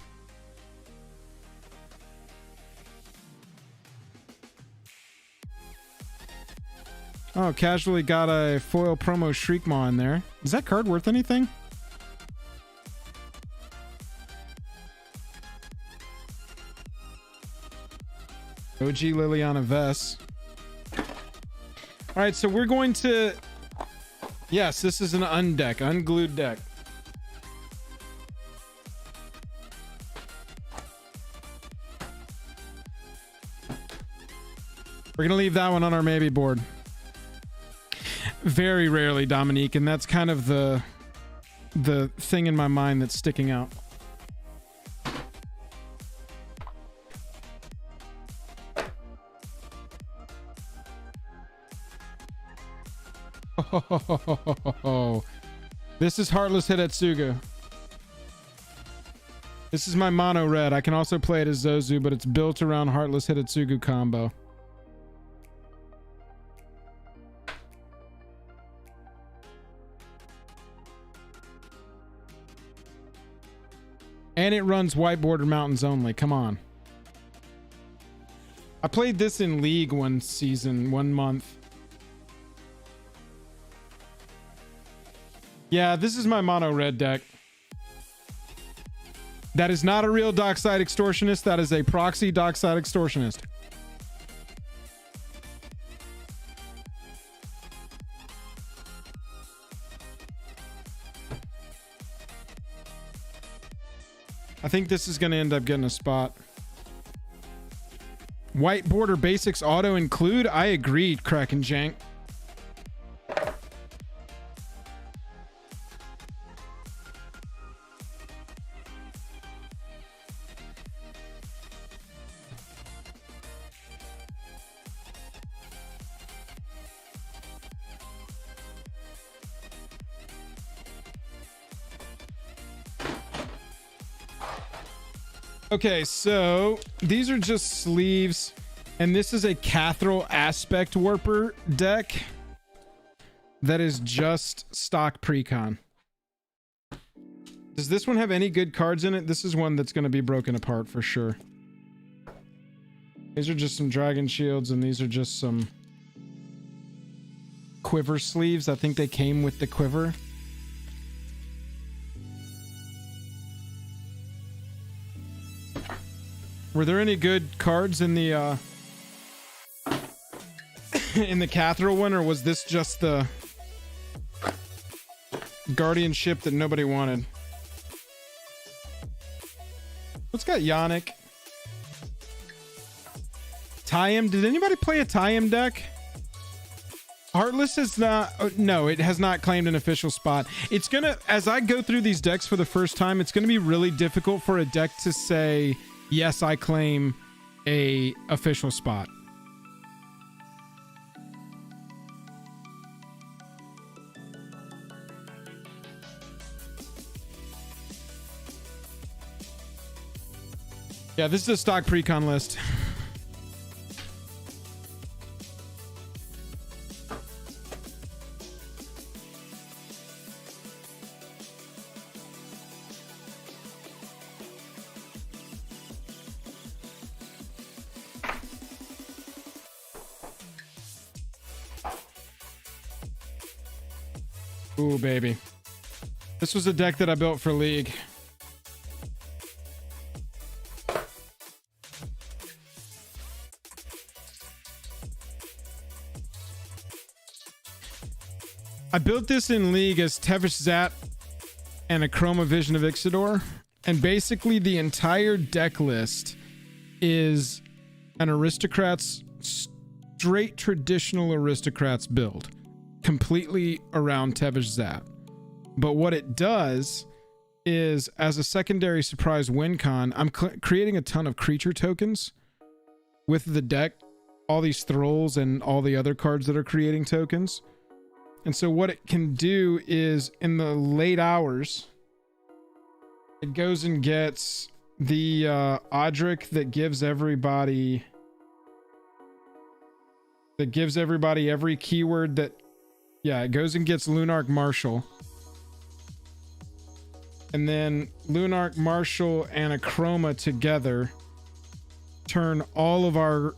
A: Oh, casually got a foil promo Shriekmaw in there. Is that card worth anything? OG Liliana Vess. All right, so we're going to... Yes, this is an undeck, unglued deck. We're going to leave that one on our maybe board. Very rarely, Dominique, and that's kind of the thing in my mind that's sticking out. Oh, this is Heartless Hidetsugu. This is my mono red. I can also play it as Zozu, but it's built around Heartless Hidetsugu combo. And it runs White Border Mountains only. Come on. I played this in League one season, 1 month. Yeah, this is my mono red deck. That is not a real Dockside Extortionist. That is a proxy Dockside Extortionist. I think this is going to end up getting a spot. White border basics auto include. I agree, Kraken Jank. Okay, so these are just sleeves, and this is a Cathrall Aspect Warper deck that is just stock precon. Does this one have any good cards in it? This is one that's going to be broken apart for sure. These are just some Dragon Shields, and these are just some Quiver sleeves. I think they came with the Quiver. Were there any good cards in the in the Cathrall one, or was this just the guardianship that nobody wanted? What's got Yannick? Tayam? Did anybody play a Tayam deck? Heartless is not... no, it has not claimed an official spot. It's gonna... as I go through these decks for the first time, it's gonna be really difficult for a deck to say... yes, I claim a official spot. Yeah, this is a stock precon list. Ooh, baby. This was a deck that I built for League. I built this in League as Tevish Zat and a Chroma Vision of Ixidor. And basically the entire deck list is an Aristocrats, straight traditional Aristocrats build. Completely around Tevish Zat. But what it does is, as a secondary surprise win con, I'm creating a ton of creature tokens with the deck, all these Thralls and all the other cards that are creating tokens. And so what it can do is, in the late hours, it goes and gets the Odric that gives everybody every keyword that... yeah, it goes and gets Lunarch Marshal. And then Lunarch Marshal and a Chroma together turn all of our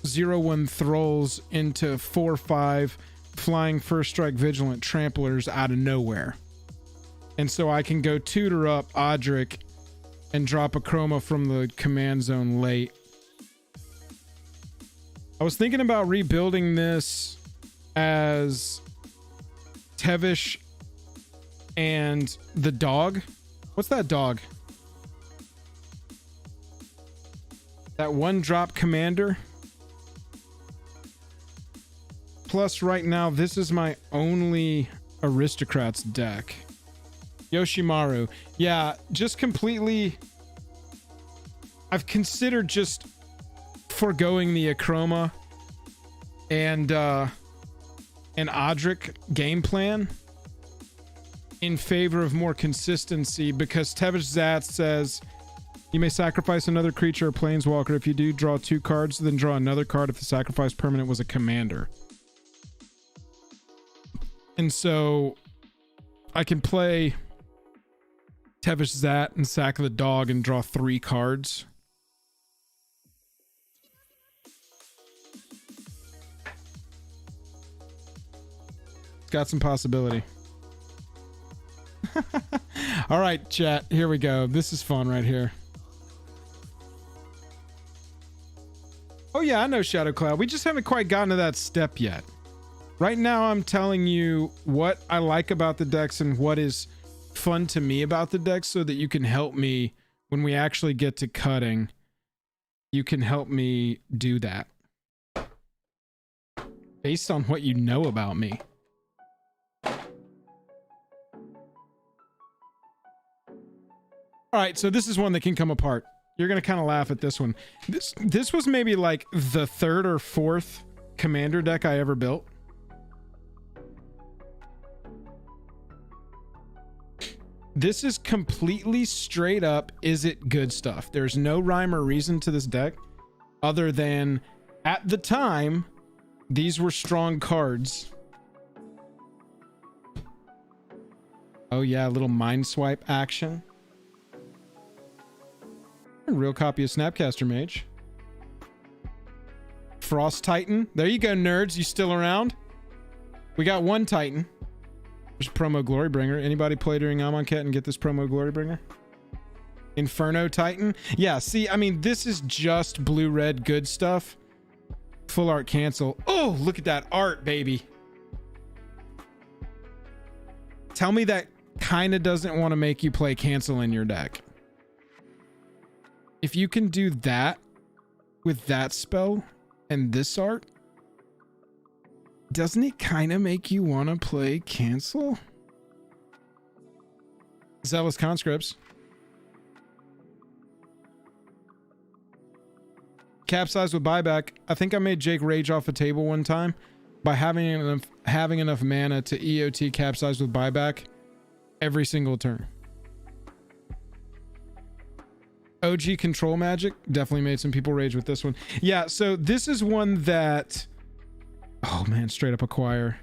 A: 0/1 Thralls into 4/5 flying first strike vigilant tramplers out of nowhere. And so I can go tutor up Odric and drop a Chroma from the command zone late. I was thinking about rebuilding this as Tevish and the dog. What's that dog? That one drop commander. Plus right now, this is my only Aristocrats deck. Yoshimaru. Yeah, just completely... I've considered just foregoing the Akroma and Odric game plan in favor of more consistency, because Tevish Zat says you may sacrifice another creature or planeswalker. If you do, draw 2 cards, then draw another card if the sacrifice permanent was a commander. And so I can play Tevish Zat and sack the dog and draw 3 cards. It's got some possibility. All right, chat, here we go. This is fun right here. Oh yeah, I know Shadow Cloud. We just haven't quite gotten to that step yet. Right now, I'm telling you what I like about the decks and what is fun to me about the decks so that you can help me when we actually get to cutting you can help me do that based on what you know about me. All right, so this is one that can come apart. You're gonna kind of laugh at this one. This was maybe like the third or fourth commander deck I ever built. This is completely straight up, is it good stuff? There's no rhyme or reason to this deck other than at the time, these were strong cards. Oh yeah, a little mind swipe action. A real copy of Snapcaster Mage. Frost Titan. There you go, nerds. You still around? We got one Titan. There's promo Glorybringer. Anybody play during Amonkhet and get this promo Glorybringer? Inferno Titan. Yeah, see, I mean, this is just blue-red good stuff. Full art cancel. Oh, look at that art, baby. Tell me that kind of doesn't want to make you play cancel in your deck. If you can do that with that spell and this art, doesn't it kind of make you want to play cancel? Zealous Conscripts. Capsize with buyback. I think I made Jake rage off a table one time by having enough mana to EOT capsize with buyback every single turn. OG control magic definitely made some people rage with this one. Yeah, so this is one that, oh man, straight up acquire.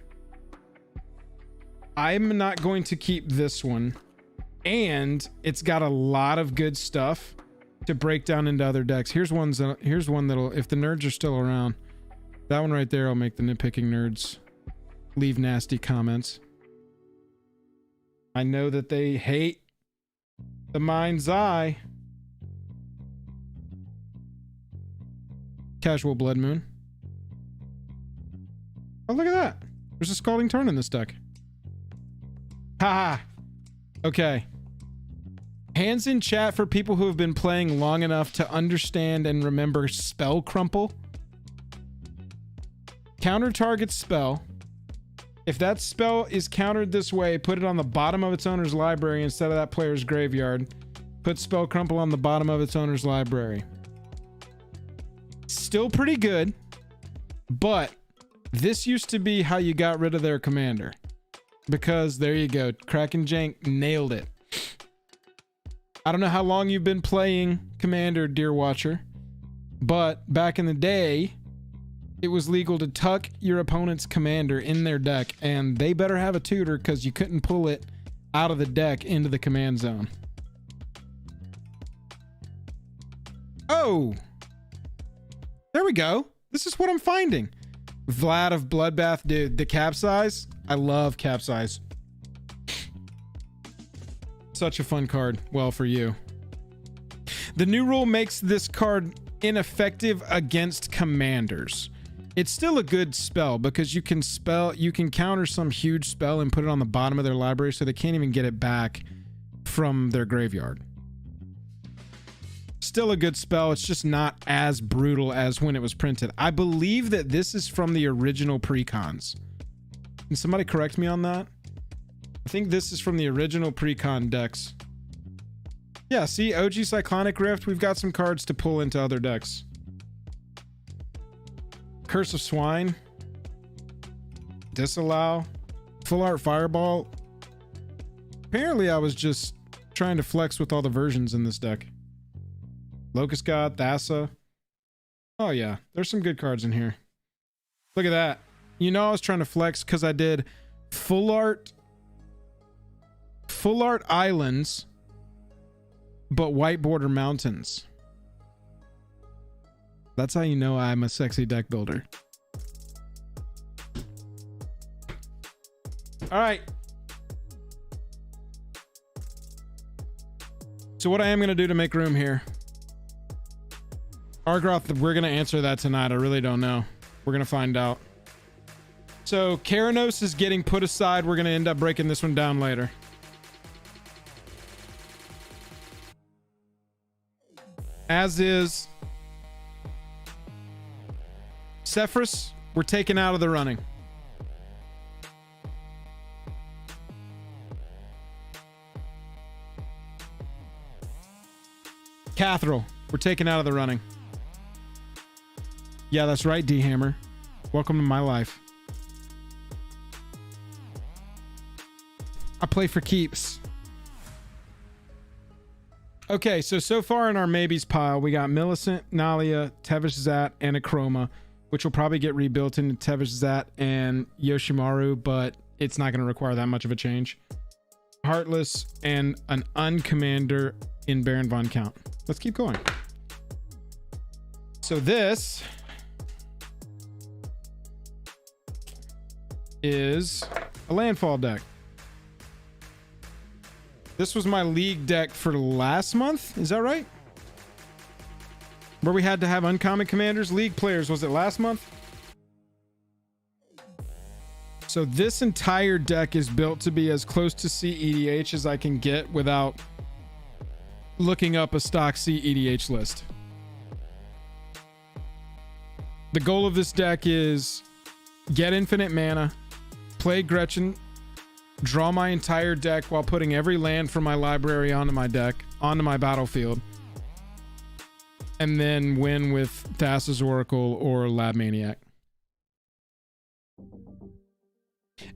A: I'm not going to keep this one, and it's got a lot of good stuff to break down into other decks. Here's one that'll, if the nerds are still around, that one right there will make the nitpicking nerds leave nasty comments. I know that they hate the Mind's Eye. Casual Blood Moon. Oh, look at that. There's a Scalding Tarn in this deck. Haha. Okay. Hands in chat for people who have been playing long enough to understand and remember Spell Crumple. Counter target spell. If that spell is countered this way, put it on the bottom of its owner's library instead of that player's graveyard. Put Spell Crumple on the bottom of its owner's library. Still pretty good, but this used to be how you got rid of their commander. Because there you go, Kraken Jank nailed it. I don't know how long you've been playing Commander, Dear Watcher, but back in the day, it was legal to tuck your opponent's commander in their deck, and they better have a tutor because you couldn't pull it out of the deck into the command zone. Oh! There we go. This is what I'm finding. Vlad of Bloodbath, dude, the capsize. I love capsize. Such a fun card. Well, for you. The new rule makes this card ineffective against commanders. It's still a good spell because you can counter some huge spell and put it on the bottom of their library so they can't even get it back from their graveyard. Still a good spell. It's just not as brutal as when it was printed. I believe that this is from the original precons. Can somebody correct me on that? I think this is from the original precon decks. Yeah, see, OG Cyclonic Rift. We've got some cards to pull into other decks. Curse of Swine. Disallow. Full Art Fireball. Apparently I was just trying to flex with all the versions in this deck. Locust God, Thassa. Oh yeah, there's some good cards in here. Look at that. You know I was trying to flex because I did Full Art Islands, but White Border Mountains. That's how you know I'm a sexy deck builder. All right. So what I am going to do to make room here. Argroth, we're going to answer that tonight. I really don't know. We're going to find out. So Keranos is getting put aside. We're going to end up breaking this one down later. As is Cephras, we're taken out of the running. Catherall, we're taken out of the running. Yeah, that's right, D-Hammer. Welcome to my life. I play for keeps. Okay, so far in our maybes pile, we got Millicent, Nalia, Tevish Zat, and Akroma, which will probably get rebuilt into Tevish Zat and Yoshimaru, but it's not going to require that much of a change. Heartless and an uncommander in Baron Von Count. Let's keep going. So this is a landfall deck. This was my league deck for last month. Is that right? Where we had to have uncommon commanders, league players. Was it last month? So this entire deck is built to be as close to CEDH as I can get without looking up a stock CEDH list. The goal of this deck is get infinite mana, play Gretchen, draw my entire deck while putting every land from my library onto my deck, onto my battlefield, and then win with Thassa's Oracle or Lab Maniac.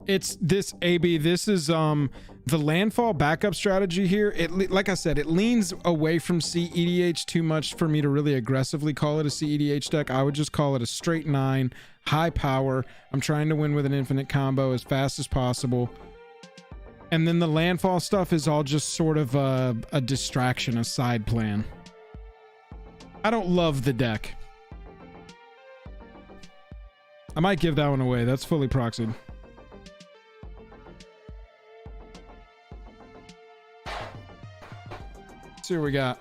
A: It's this AB. This is the landfall backup strategy here. Like I said, it leans away from CEDH too much for me to really aggressively call it a CEDH deck. I would just call it a straight 9, high power. I'm trying to win with an infinite combo as fast as possible. And then the landfall stuff is all just sort of a distraction, a side plan. I don't love the deck. I might give that one away. That's fully proxied. Let's see what we got.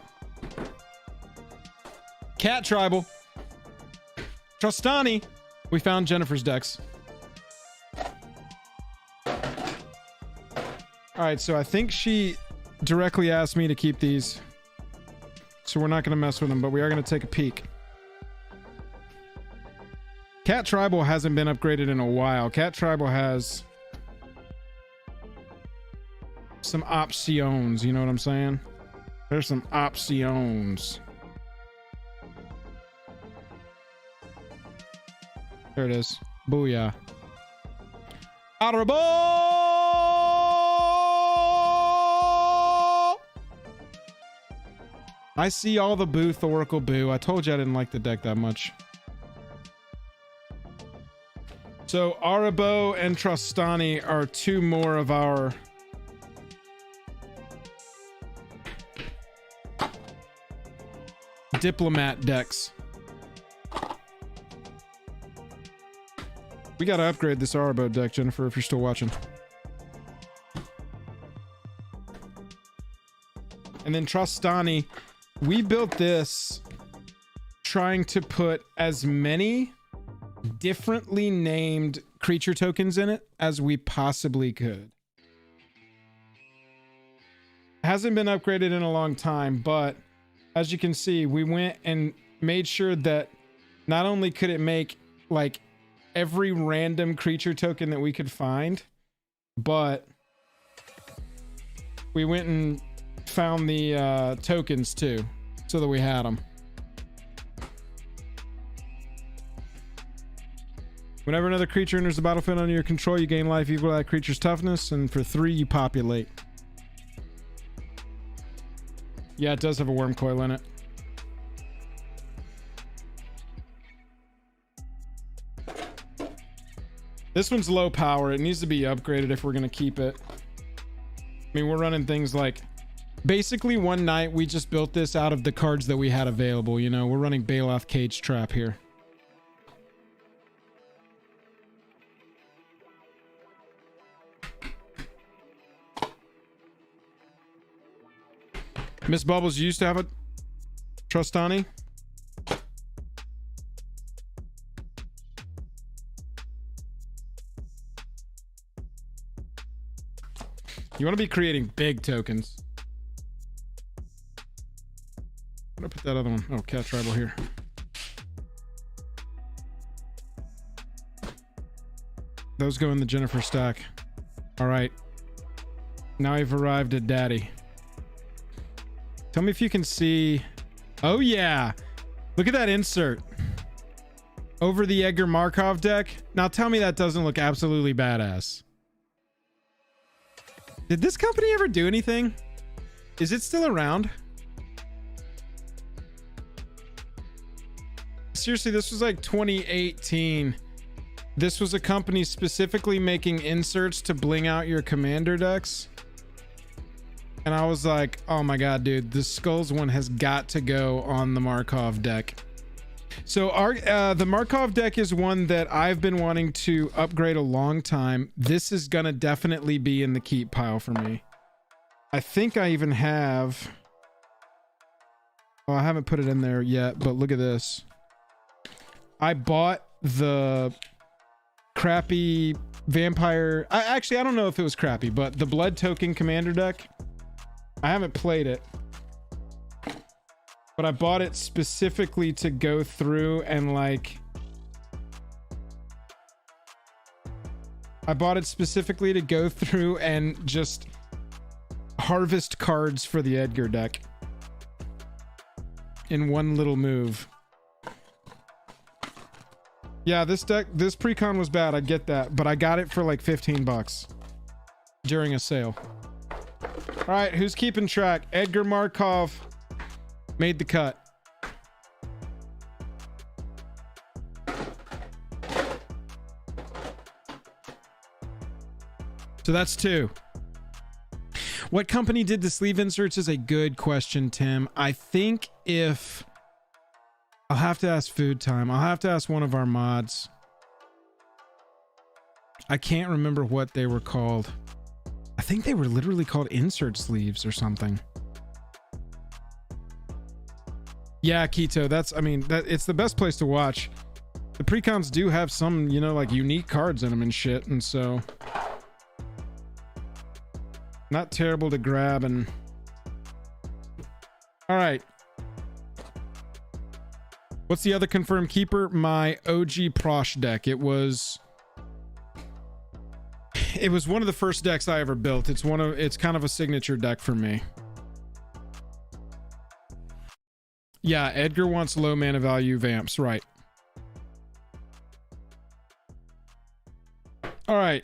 A: Cat Tribal. Trostani. We found Jennifer's decks. All right, so I think she directly asked me to keep these. So we're not going to mess with them, but we are going to take a peek. Cat Tribal hasn't been upgraded in a while. Cat Tribal has some options, you know what I'm saying? There's some options. There it is. Booyah. Honorable! I see all the Booth Oracle boo. I told you I didn't like the deck that much. So Arabo and Trostani are two more of our diplomat decks. We gotta upgrade this Arabo deck, Jennifer, if you're still watching. And then Trostani, we built this trying to put as many differently named creature tokens in it as we possibly could. Hasn't been upgraded in a long time, but as you can see, we went and made sure that not only could it make like every random creature token that we could find, but we went and found the tokens too, so that we had them. Whenever another creature enters the battlefield under your control, you gain life equal to that creature's toughness, and for 3 you populate. Yeah, it does have a worm coil in it. This one's low power. It needs to be upgraded if we're going to keep it. I mean, we're running things like... Basically, one night we just built this out of the cards that we had available. You know, we're running Baloth Cage Trap here. Miss Bubbles used to have a Trostani. You want to be creating big tokens. I'm gonna put that other one. Oh, Cat Tribal here. Those go in the Jennifer stack. All right. Now I've arrived at Daddy. Tell me if you can see. Oh, yeah. Look at that insert. Over the Edgar Markov deck. Now tell me that doesn't look absolutely badass. Did this company ever do anything? Is it still around? Seriously, this was like 2018. This was a company specifically making inserts to bling out your commander decks. And I was like, oh my god, dude, the Skulls one has got to go on the Markov deck. So the Markov deck is one that I've been wanting to upgrade a long time. This is gonna definitely be in the keep pile for me. I think I even have... Oh, I haven't put it in there yet, but look at this. I bought the crappy vampire... Actually, I don't know if it was crappy, but the Blood Token Commander deck. I haven't played it. But I bought it specifically to go through and like... I bought it specifically to go through and just harvest cards for the Edgar deck. In one little move. Yeah, this precon was bad, I get that, but I got it for like 15 bucks during a sale. All right, who's keeping track? Edgar Markov made the cut. So that's 2. What company did the sleeve inserts is a good question, Tim. I think if... I'll have to ask Food Time. I'll have to ask one of our mods. I can't remember what they were called. I think they were literally called insert sleeves or something. Yeah, Keto, that's, I mean, it's the best place to watch. The precons do have some, you know, like unique cards in them and shit, and so not terrible to grab. And all right, what's the other confirmed keeper? My OG Prosh deck. It was one of the first decks I ever built. It's kind of a signature deck for me. Yeah, Edgar wants low mana value vamps, right? All right.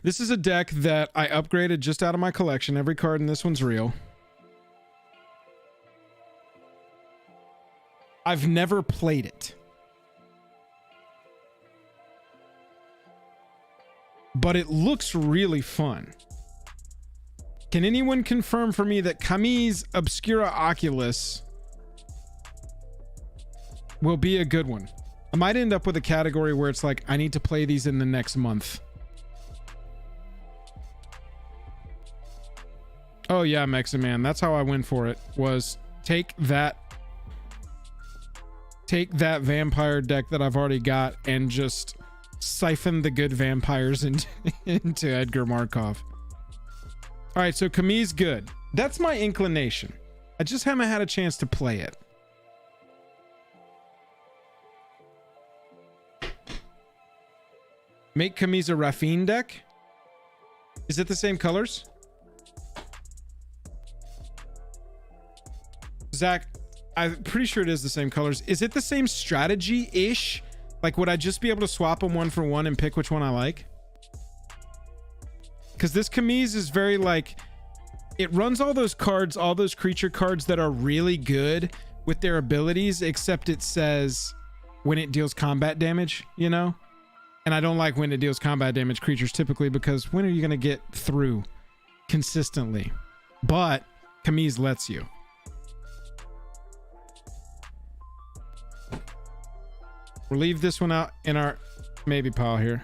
A: This is a deck that I upgraded just out of my collection. Every card in this one's real. I've never played it. But it looks really fun. Can anyone confirm for me that Kami's Obscura Oculus will be a good one? I might end up with a category where it's like, I need to play these in the next month. Oh yeah, Meximan. That's how I went for it, was take that vampire deck that I've already got and just siphon the good vampires into Edgar Markov. All right, so Kami's good. That's my inclination. I just haven't had a chance to play it. Make Kami's a Raffine deck? Is it the same colors? Zach, I'm pretty sure it is the same colors. Is it the same strategy-ish? Like, would I just be able to swap them one for one and pick which one I like? Because this Kami's is very like, it runs all those cards, all those creature cards that are really good with their abilities, except it says when it deals combat damage, you know? And I don't like when it deals combat damage creatures typically, because when are you going to get through consistently? But Kami's lets you. We'll leave this one out in our maybe pile here.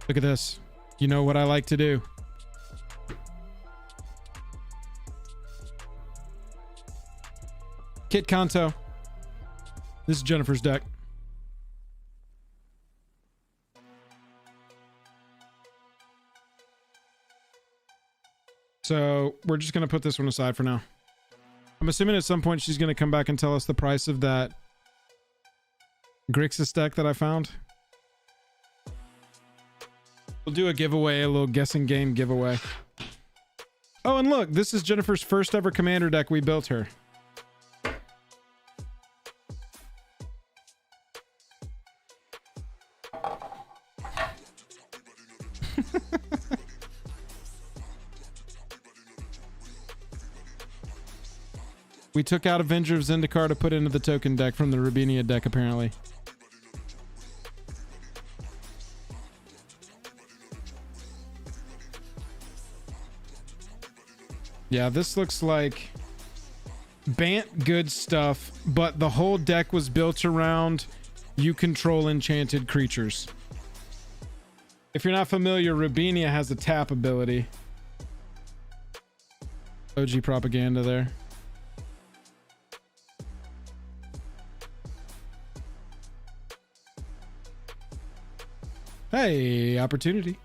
A: Look at this. You know what I like to do. Kit Kanto. This is Jennifer's deck. So we're just going to put this one aside for now. I'm assuming at some point she's going to come back and tell us the price of that Grixis deck that I found. We'll do a giveaway, a little guessing game giveaway. Oh, and look, this is Jennifer's first ever commander deck we built her. We took out Avenger of Zendikar to put into the token deck from the Rubinia deck, apparently. Yeah, this looks like Bant good stuff, but the whole deck was built around you control enchanted creatures. If you're not familiar, Rubinia has a tap ability. OG propaganda there. Hey, opportunity.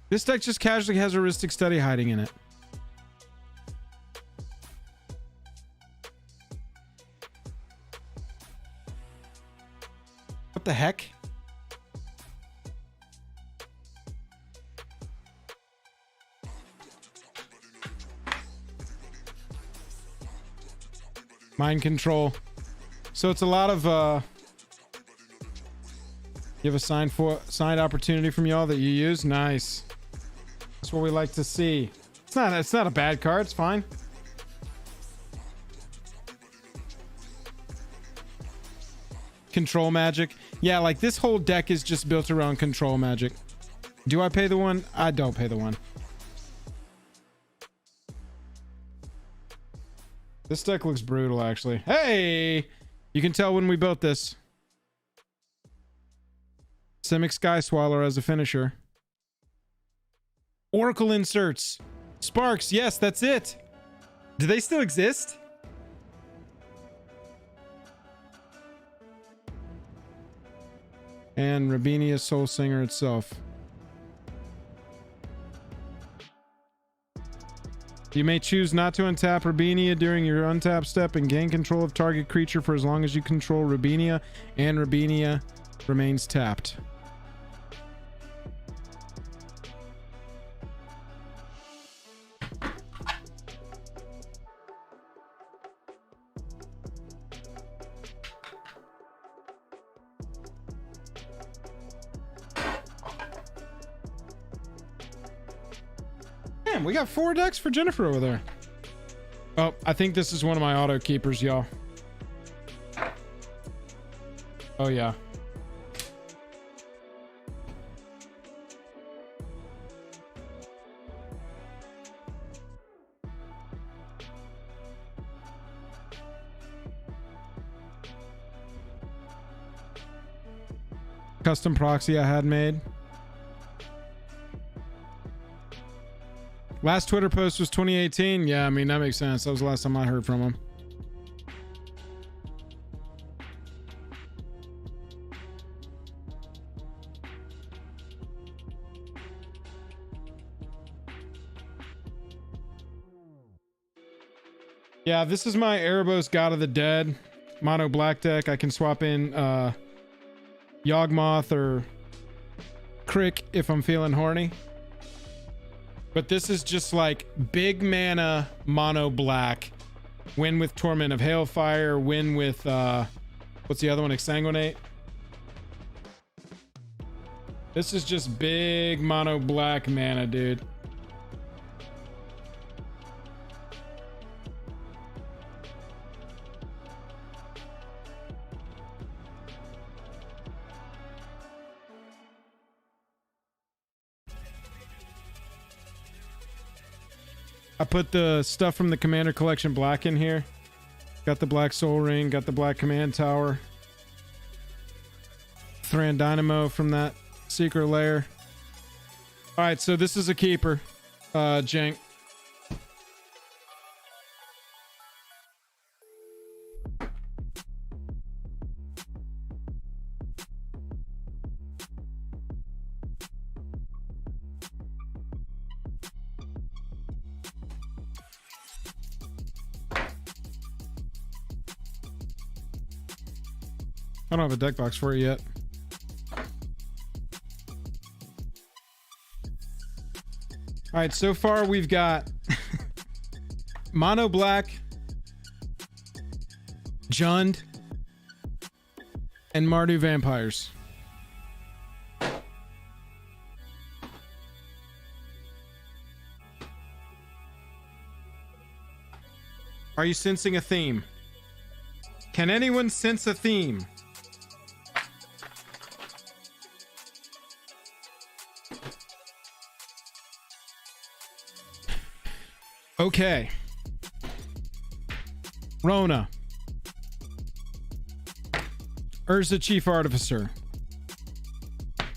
A: This deck just casually has heuristic study hiding in it. What the heck? Mind control. So it's a lot of you have a signed opportunity from y'all that you use. Nice. That's what we like to see. It's not a bad card. It's fine. Control magic. Yeah, like this whole deck is just built around control magic. Do I pay the one? I don't pay the one. This deck looks brutal, actually. Hey! You can tell when we built this. Simic Sky Swallower as a finisher. Oracle inserts. Sparks. Yes, that's it. Do they still exist? And Rubinia Soul Singer itself. You may choose not to untap Rubinia during your untap step and gain control of target creature for as long as you control Rubinia and Rubinia remains tapped. We got 4 decks for Jennifer over there. Oh, I think this is one of my auto keepers, y'all. Oh, yeah. Custom proxy I had made. Last Twitter post was 2018. Yeah, I mean, that makes sense. That was the last time I heard from him. Yeah, this is my Erebos God of the Dead mono black deck. I can swap in Yawgmoth or Crick if I'm feeling horny. But this is just like big mana mono black. Win with Torment of Hailfire. Win with what's the other one? Exsanguinate. This is just big mono black mana, dude. I put the stuff from the Commander Collection black in here. Got the black Soul Ring, got the black Command Tower. Thran Dynamo from that Secret Lair. Alright, so this is a keeper. Jank. I don't have a deck box for it yet. All right, so far we've got Mono Black, Jund, and Mardu Vampires. Are you sensing a theme? Can anyone sense a theme? Okay. Rona. Urza Chief Artificer.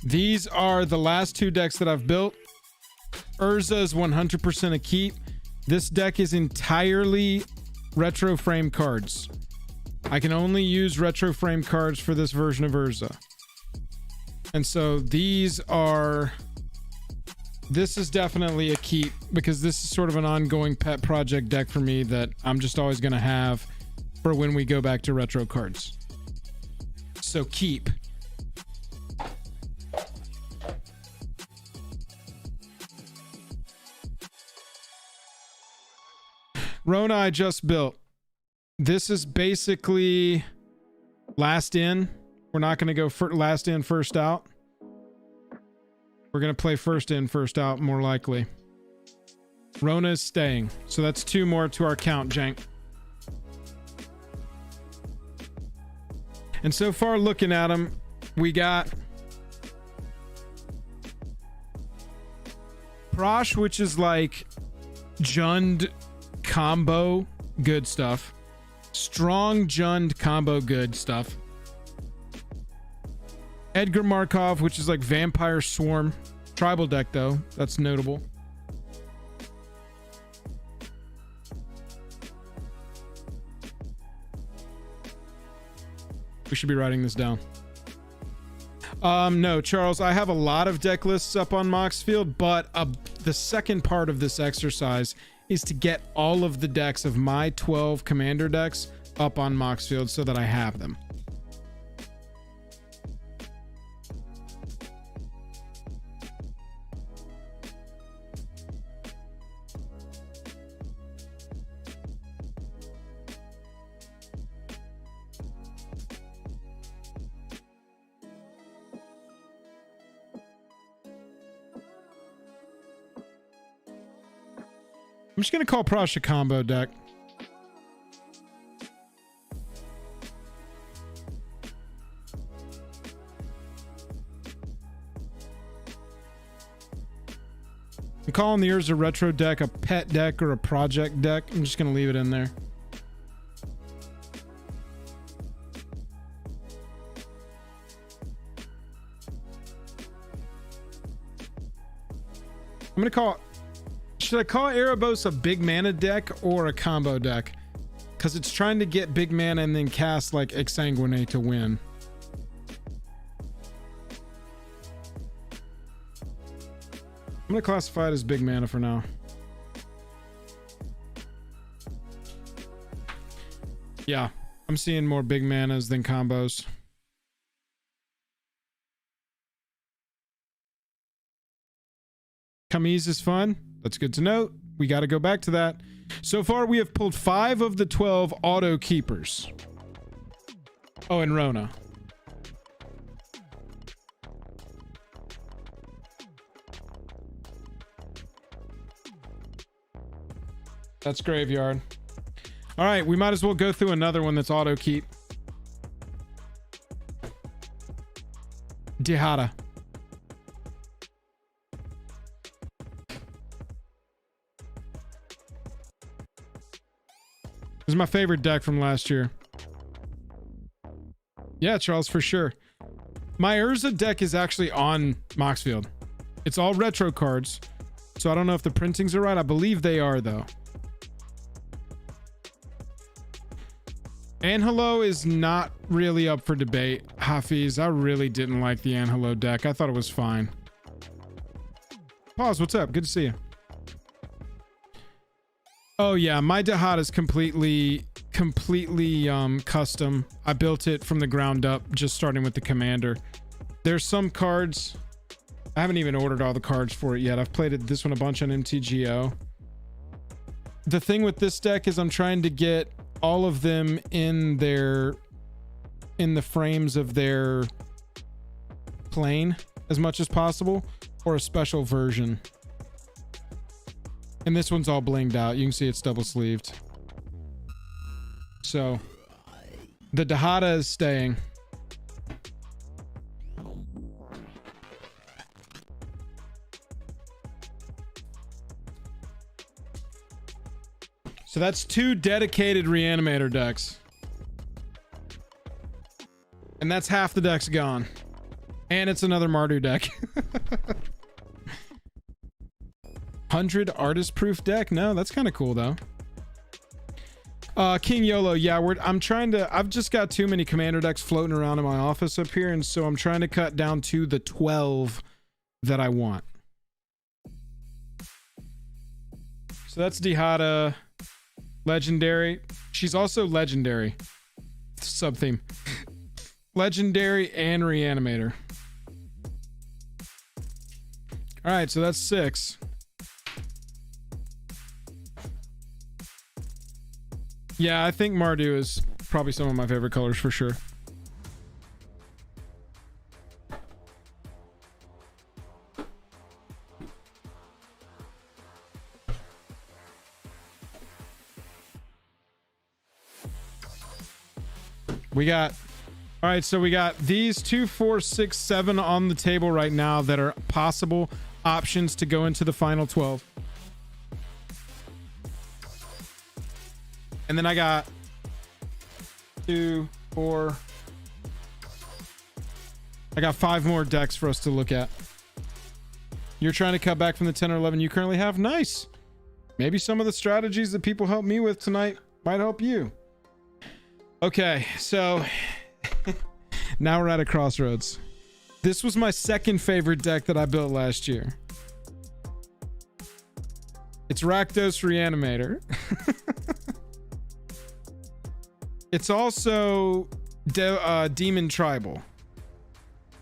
A: These are the last two decks that I've built. Urza is 100% a keep. This deck is entirely retro frame cards. I can only use retro frame cards for this version of Urza. And so these are... This is definitely a keep because this is sort of an ongoing pet project deck for me that I'm just always going to have for when we go back to retro cards. So keep. Rona I just built. This is basically last in. We're not going to go for last in, first out. We're going to play first in, first out, more likely. Rona is staying. So that's 2 more to our count, Jank. And so far, looking at them, we got Prosh, which is like Jund combo good stuff. Strong Jund combo good stuff. Edgar Markov, which is like Vampire Swarm. Tribal deck, though. That's notable. We should be writing this down. No, Charles, I have a lot of deck lists up on Moxfield, but the second part of this exercise is to get all of the decks of my 12 commander decks up on Moxfield so that I have them. I'm just going to call Prosh a combo deck. I'm calling the Urza Retro deck a pet deck or a project deck. I'm just going to leave it in there. I'm going to call... Should I call Erebos a big mana deck or a combo deck? Because it's trying to get big mana and then cast like Exsanguinate to win. I'm going to classify it as big mana for now. Yeah, I'm seeing more big manas than combos. Camise is fun. That's good to note. We got to go back to that. So far, we have pulled 5 of the 12 auto keepers. Oh, and Rona. That's graveyard. All right, we might as well go through another one that's auto keep. Dihada. This is my favorite deck from last year. Yeah, Charles, for sure. My Urza deck is actually on Moxfield. It's all retro cards. So I don't know if the printings are right. I believe they are, though. Angelo is not really up for debate. Hafiz, I really didn't like the Angelo deck. I thought it was fine. Pause, what's up? Good to see you. Oh yeah, my Dihada is completely completely custom. I built it from the ground up, just starting with the commander. There's some cards. I haven't even ordered all the cards for it yet. I've played this one a bunch on MTGO. The thing with this deck is I'm trying to get all of them in the frames of their plane as much as possible, or a special version. And this one's all blinged out. You can see it's double sleeved. So the Dahada is staying. So that's 2 dedicated Reanimator decks. And that's half the deck's gone. And it's another Mardu deck. 100 artist proof deck? No, that's kind of cool though. King YOLO, yeah, I've just got too many commander decks floating around in my office up here, and so I'm trying to cut down to the 12 that I want. So that's Dihada. Legendary. She's also legendary. Sub-theme. Legendary and Reanimator. Alright, so that's 6. Yeah, I think Mardu is probably some of my favorite colors for sure. All right, so we got these 2, 4, 6, 7 on the table right now that are possible options to go into the final 12. And then I got 2, 4. I got 5 more decks for us to look at. You're trying to cut back from the 10 or 11 you currently have? Nice. Maybe some of the strategies that people help me with tonight might help you. Okay, so now we're at a crossroads. This was my second favorite deck that I built last year. It's Rakdos Reanimator. It's also Demon Tribal.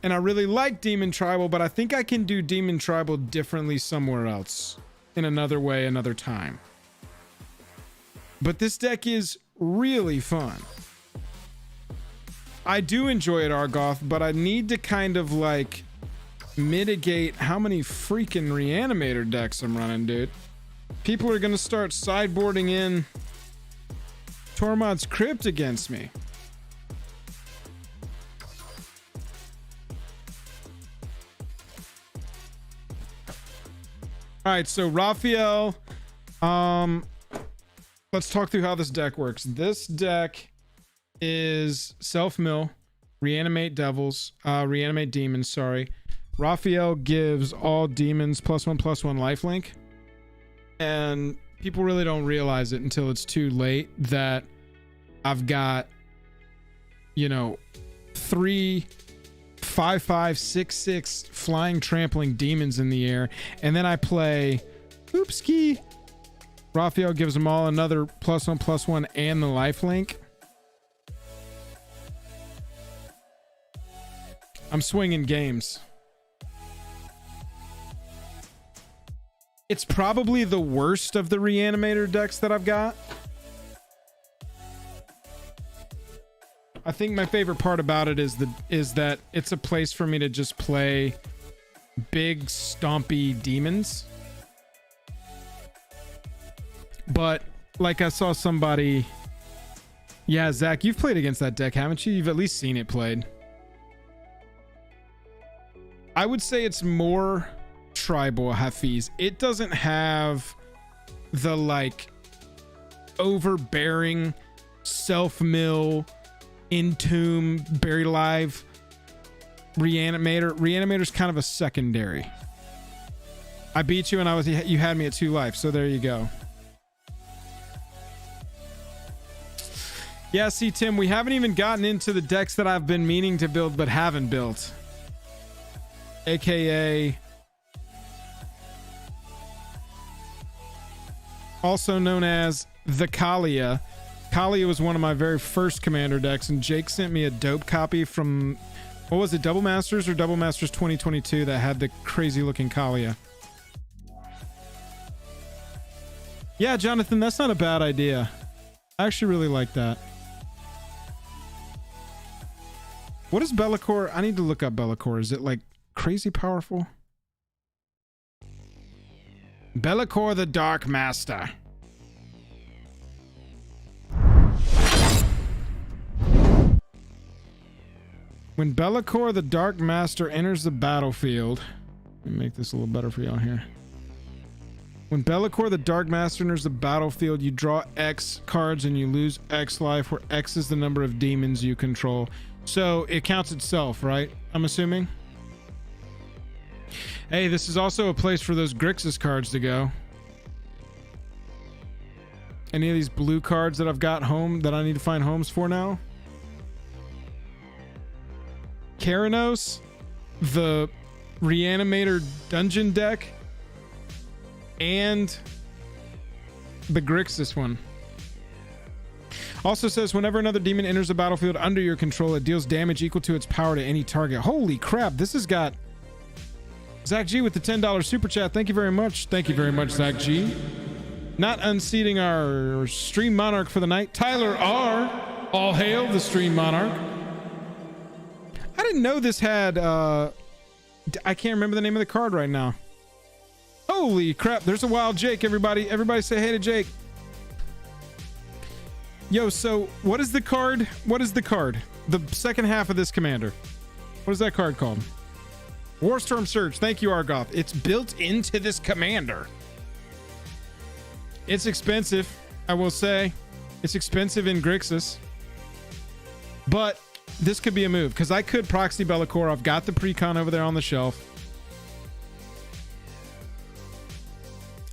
A: And I really like Demon Tribal, but I think I can do Demon Tribal differently somewhere else. In another way, another time. But this deck is really fun. I do enjoy it, Argoth, but I need to kind of like mitigate how many freaking Reanimator decks I'm running, dude. People are going to start sideboarding in Tormod's Crypt against me. All right, so Raphael, let's talk through how this deck works. This deck is self-mill, reanimate demons, sorry. Raphael gives all demons +1/+1 lifelink. And people really don't realize it until it's too late that I've got, 3 5/5 6/6 flying trampling demons in the air, and then I play oopski. Raphael gives them all another +1/+1 and the lifelink. I'm swinging games. It's probably the worst of the Reanimator decks that I've got. I think my favorite part about it is that it's a place for me to just play big stompy demons. But like I saw somebody, yeah, Zach, you've played against that deck, haven't you? You've at least seen it played. I would say it's more tribal Hafiz. It doesn't have the like overbearing self-mill entomb buried alive Reanimator's kind of a secondary. I beat you and you had me at 2 life, so there you go. Yeah, see, Tim, we haven't even gotten into the decks that I've been meaning to build but haven't built. AKA also known as the Kalia, Kalia was one of my very first commander decks, and Jake sent me a dope copy from, what was it, Double Masters or Double Masters 2022 that had the crazy looking Kalia. Yeah, Jonathan, that's not a bad idea. I actually really like that. What is Be'lakor? I need to look up Be'lakor. Is it like crazy powerful? Be'lakor the Dark Master. When Be'lakor the Dark Master enters the battlefield, let me make this a little better for y'all here. When Be'lakor the Dark Master enters the battlefield, you draw X cards and you lose X life, where X is the number of demons you control. So it counts itself, right? I'm assuming. Hey, this is also a place for those Grixis cards to go. Any of these blue cards that I've got home that I need to find homes for now? Keranos, the Reanimator Dungeon deck, and the Grixis one. Also says, whenever another demon enters the battlefield under your control, it deals damage equal to its power to any target. Holy crap, this has got Zach G with the $10 super chat. Thank you very much. Thank you very much, Zach G. Not unseating our Stream Monarch for the night, Tyler R. All hail the Stream Monarch. I didn't know this had, I can't remember the name of the card right now. Holy crap, there's a wild Jake, everybody. Everybody say hey to Jake. Yo, so what is the card? What is the card? The second half of this commander. What is that card called? Warstorm Surge. Thank you, Argoth. It's built into this commander. It's expensive, I will say. It's expensive in Grixis. But this could be a move, because I could proxy Be'lakor. I've got the precon over there on the shelf.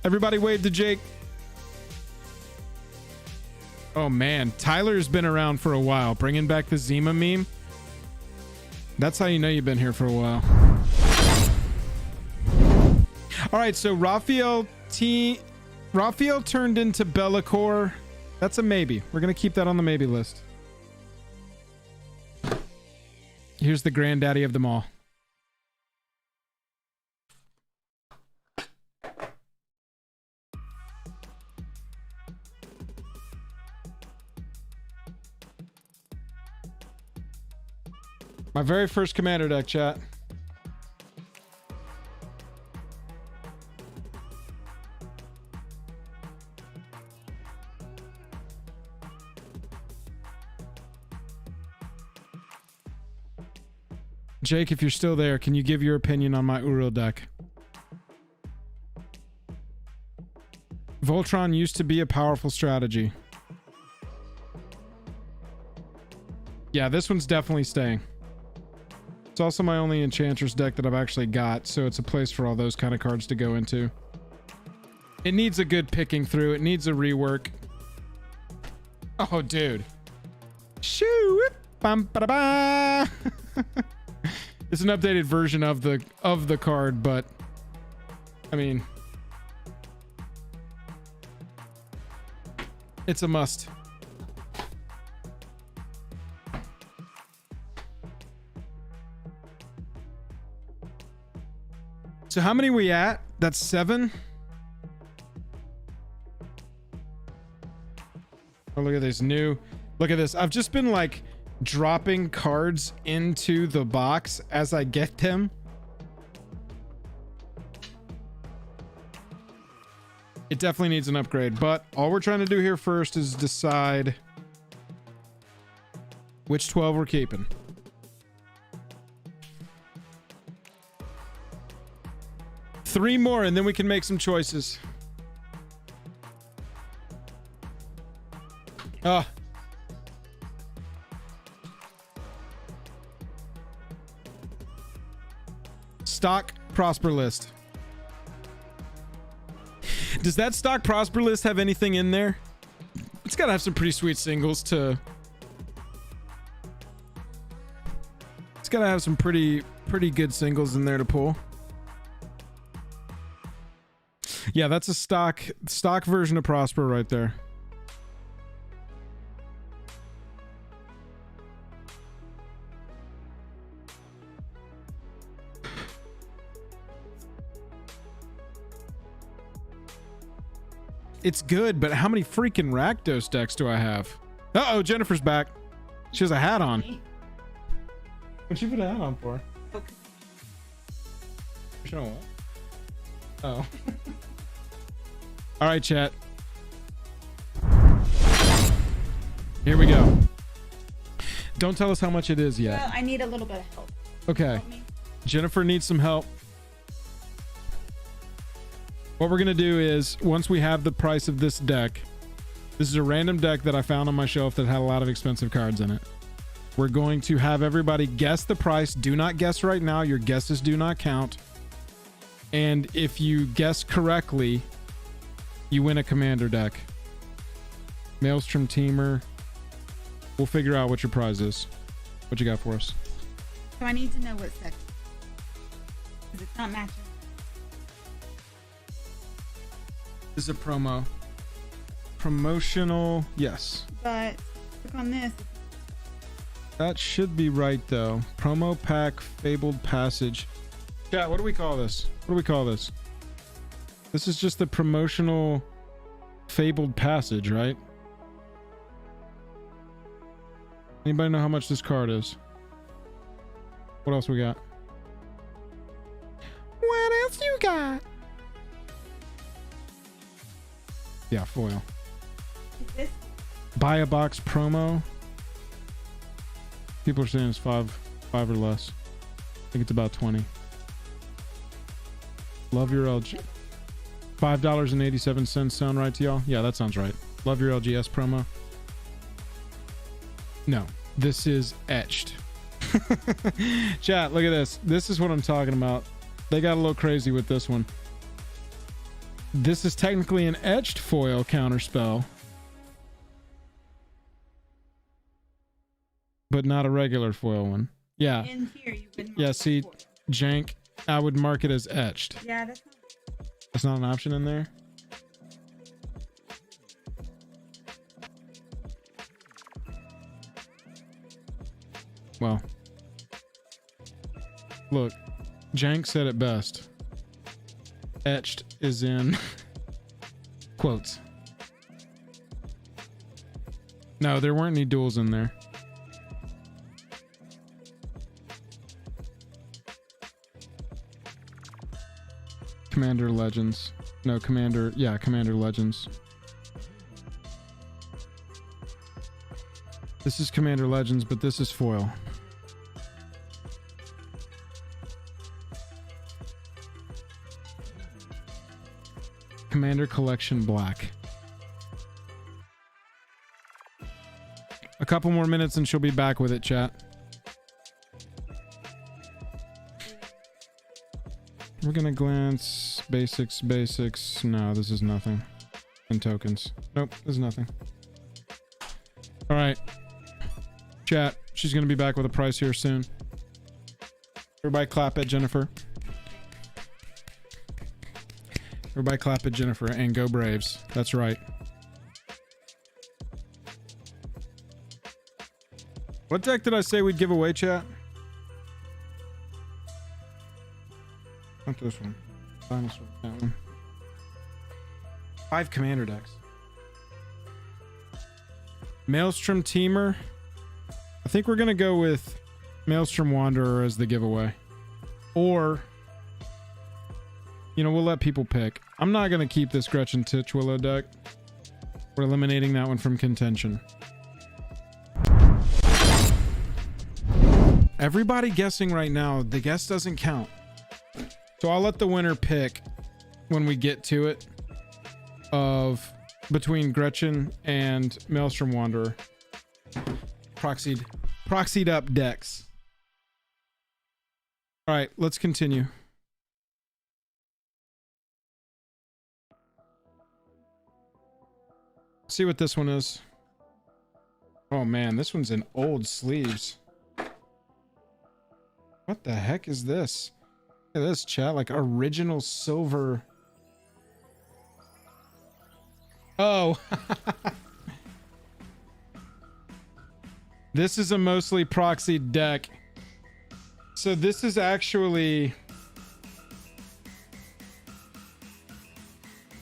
A: Everybody wave to Jake. Oh man, Tyler's been around for a while. Bringing back the Zima meme. That's how you know you've been here for a while. All right, so Raphael turned into Be'lakor. That's a maybe. We're going to keep that on the maybe list. Here's the granddaddy of them all. My very first commander deck, chat. Jake, if you're still there, can you give your opinion on my Uriel deck? Voltron used to be a powerful strategy. Yeah, this one's definitely staying. It's also my only Enchantress deck that I've actually got, so it's a place for all those kind of cards to go into. It needs a good picking through. It needs a rework. Oh, dude. Shoo! Bum, ba, da, ba. It's an updated version of the card, but I mean, it's a must. So how many are we at? That's 7. Oh, look at this new. Look at this. I've just been like dropping cards into the box as I get them. It definitely needs an upgrade, but all we're trying to do here first is decide which 12 we're keeping. Three more and then we can make some choices. Stock Prosper list. Does that stock Prosper list have anything in there? It's got to have some pretty sweet singles to... It's got to have some pretty good singles in there to pull. Yeah, that's a stock version of Prosper right there. it's good, but how many freaking Rakdos decks do I have? Uh-oh, Jennifer's back. She has a hat on. What'd you put a hat on for?
B: Okay.
A: You know what? Oh. All right, chat. Here we go. Don't tell us how much it is yet.
B: Well, I need a little bit of help.
A: Okay.
B: Help me.
A: Jennifer needs some help. What we're going to do is, once we have the price of this deck, this is a random deck that I found on my shelf that had a lot of expensive cards in it. We're going to have everybody guess the price. Do not guess right now. Your guesses do not count. And if you guess correctly, you win a commander deck. Maelstrom Teamer. We'll figure out what your prize is. What you got for us?
B: So I need to know what section. Because it's not matching.
A: This is a promo. Promotional, yes.
B: But click on this.
A: That should be right though. Promo pack, fabled passage. Chat, what do we call this? What do we call this? This is just the promotional fabled passage, right? Anybody know how much this card is? What else we got? What else you got? Yeah, foil.
B: Is this?
A: Buy a box promo. People are saying it's five or less. I think it's about 20. Love your LG. $5.87 sound right to y'all? Yeah, that sounds right. Love your LGS promo. No, this is etched. Chat, look at this. This is what I'm talking about. They got a little crazy with this one. This is technically an etched foil counterspell, but not a regular foil one. Yeah.
B: In here, you would mark
A: Yeah, see,
B: it for.
A: jank. I would mark it as etched.
B: Yeah, that's not.
A: That's not an option in there. Well, look, jank said it best. Etched is in quotes. No, there weren't any duels in there. Commander Legends. No, Commander. Yeah, Commander Legends. This is Commander Legends, but this is foil. Commander Collection Black. A couple more minutes and she'll be back with it, chat. We're gonna glance basics. No, this is nothing. And tokens. Nope, this is nothing. All right, chat. She's gonna be back with a price here soon. Everybody clap at Jennifer. Everybody clap at Jennifer and go Braves. That's right. What deck did I say we'd give away, chat? Not this one. Dinosaur. That one. 5 commander decks. Maelstrom Teamer. I think we're gonna go with Maelstrom Wanderer as the giveaway. Or, you know, we'll let people pick. I'm not gonna keep this Gretchen Titchwillow deck. We're eliminating that one from contention. Everybody guessing right now, the guess doesn't count. So I'll let the winner pick when we get to it of between Gretchen and Maelstrom Wanderer. Proxied up decks. All right, let's continue. See what this one is. Oh man, this one's in old sleeves. What the heck is this? Look at this, chat. Like original silver. Oh. This is a mostly proxied deck. So this is actually...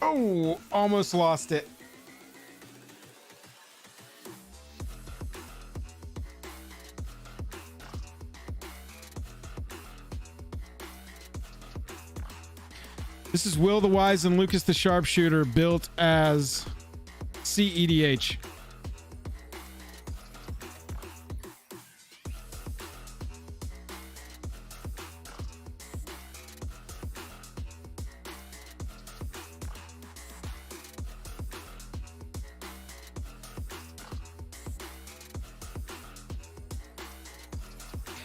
A: Oh, almost lost it. This is Will the Wise and Lucas the Sharpshooter built as CEDH.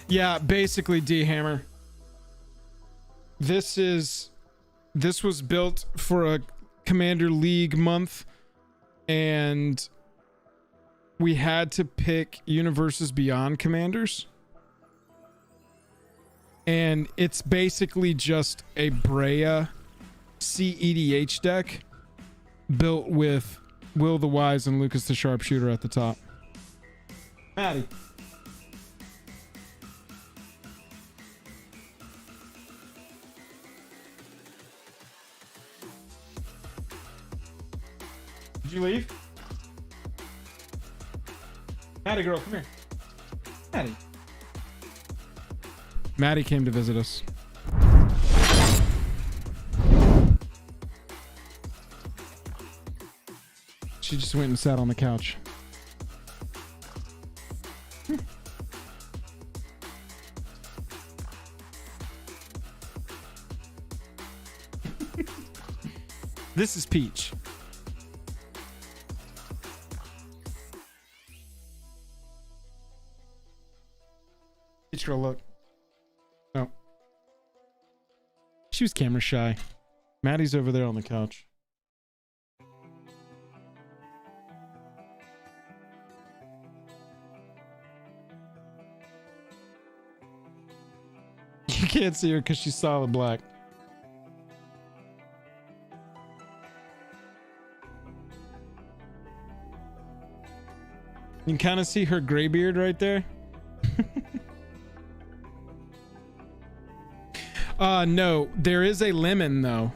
A: Yeah, basically D-Hammer. This was built for a Commander League month, and we had to pick Universes Beyond Commanders. And it's basically just a Brea CEDH deck built with Will the Wise and Lucas the Sharpshooter at the top. Maddie. Did you leave? Maddie girl, come here. Maddie. Maddie came to visit us. She just went and sat on the couch. This is Peach. Peach girl, look. No. She was camera shy. Maddie's over there on the couch. You can't see her because she's solid black. You can kind of see her gray beard right there. No, there is a Lemon though.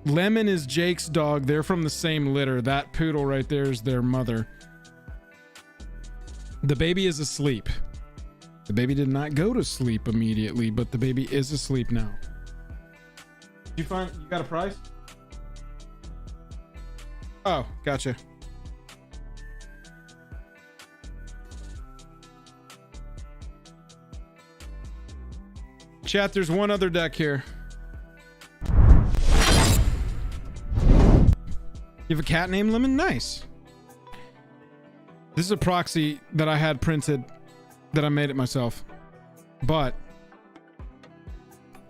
A: Lemon is Jake's dog. They're from the same litter. That poodle right there is their mother. The baby is asleep. The baby did not go to sleep immediately, but the baby is asleep now. Did you find, you got a price? Oh, gotcha. Chat, there's one other deck here. You have a cat named Lemon? Nice. This is a proxy that I had printed that I made it myself. But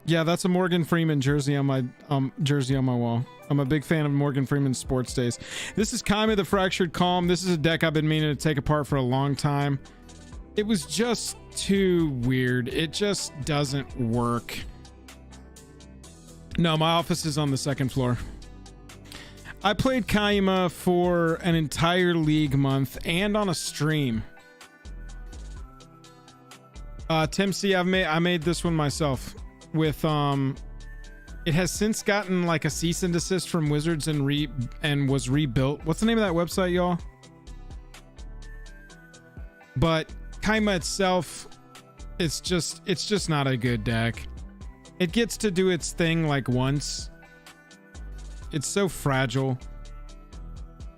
A: yeah, that's a Morgan Freeman jersey on my wall. I'm a big fan of Morgan Freeman's sports days. This is Kaima the Fractured Calm. This is a deck I've been meaning to take apart for a long time. It was just too weird. It just doesn't work. No, my office is on the second floor. I played Kaima for an entire league month and on a stream. Tim C, I made this one myself with it has since gotten like a cease and desist from Wizards and was rebuilt. What's the name of that website, y'all? But Kaima itself, it's just not a good deck. It gets to do its thing like once. It's so fragile,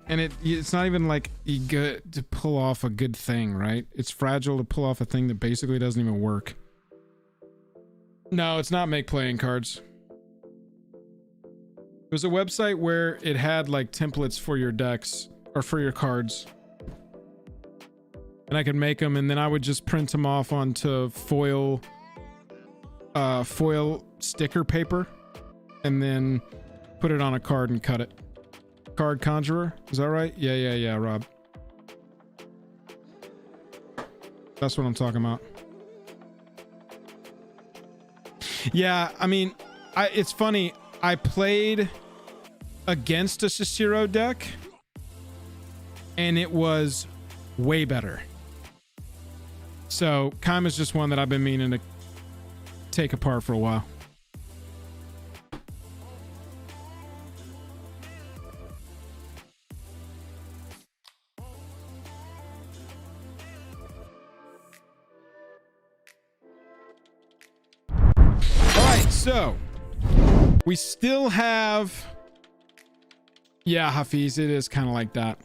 A: and it's not even like good to pull off a good thing, right? It's fragile to pull off a thing that basically doesn't even work. No, it's not make playing cards. It was a website where it had like templates for your decks or for your cards, and I could make them, and then I would just print them off onto foil sticker paper, and then put it on a card and cut it. Card Conjurer, is that right? Yeah, Rob. That's what I'm talking about. Yeah, I mean, it's funny. I played against a Cicero deck, and it was way better. So, Kaima's just one that I've been meaning to take apart for a while. So we still have, yeah, Hafiz, it is kind of like that.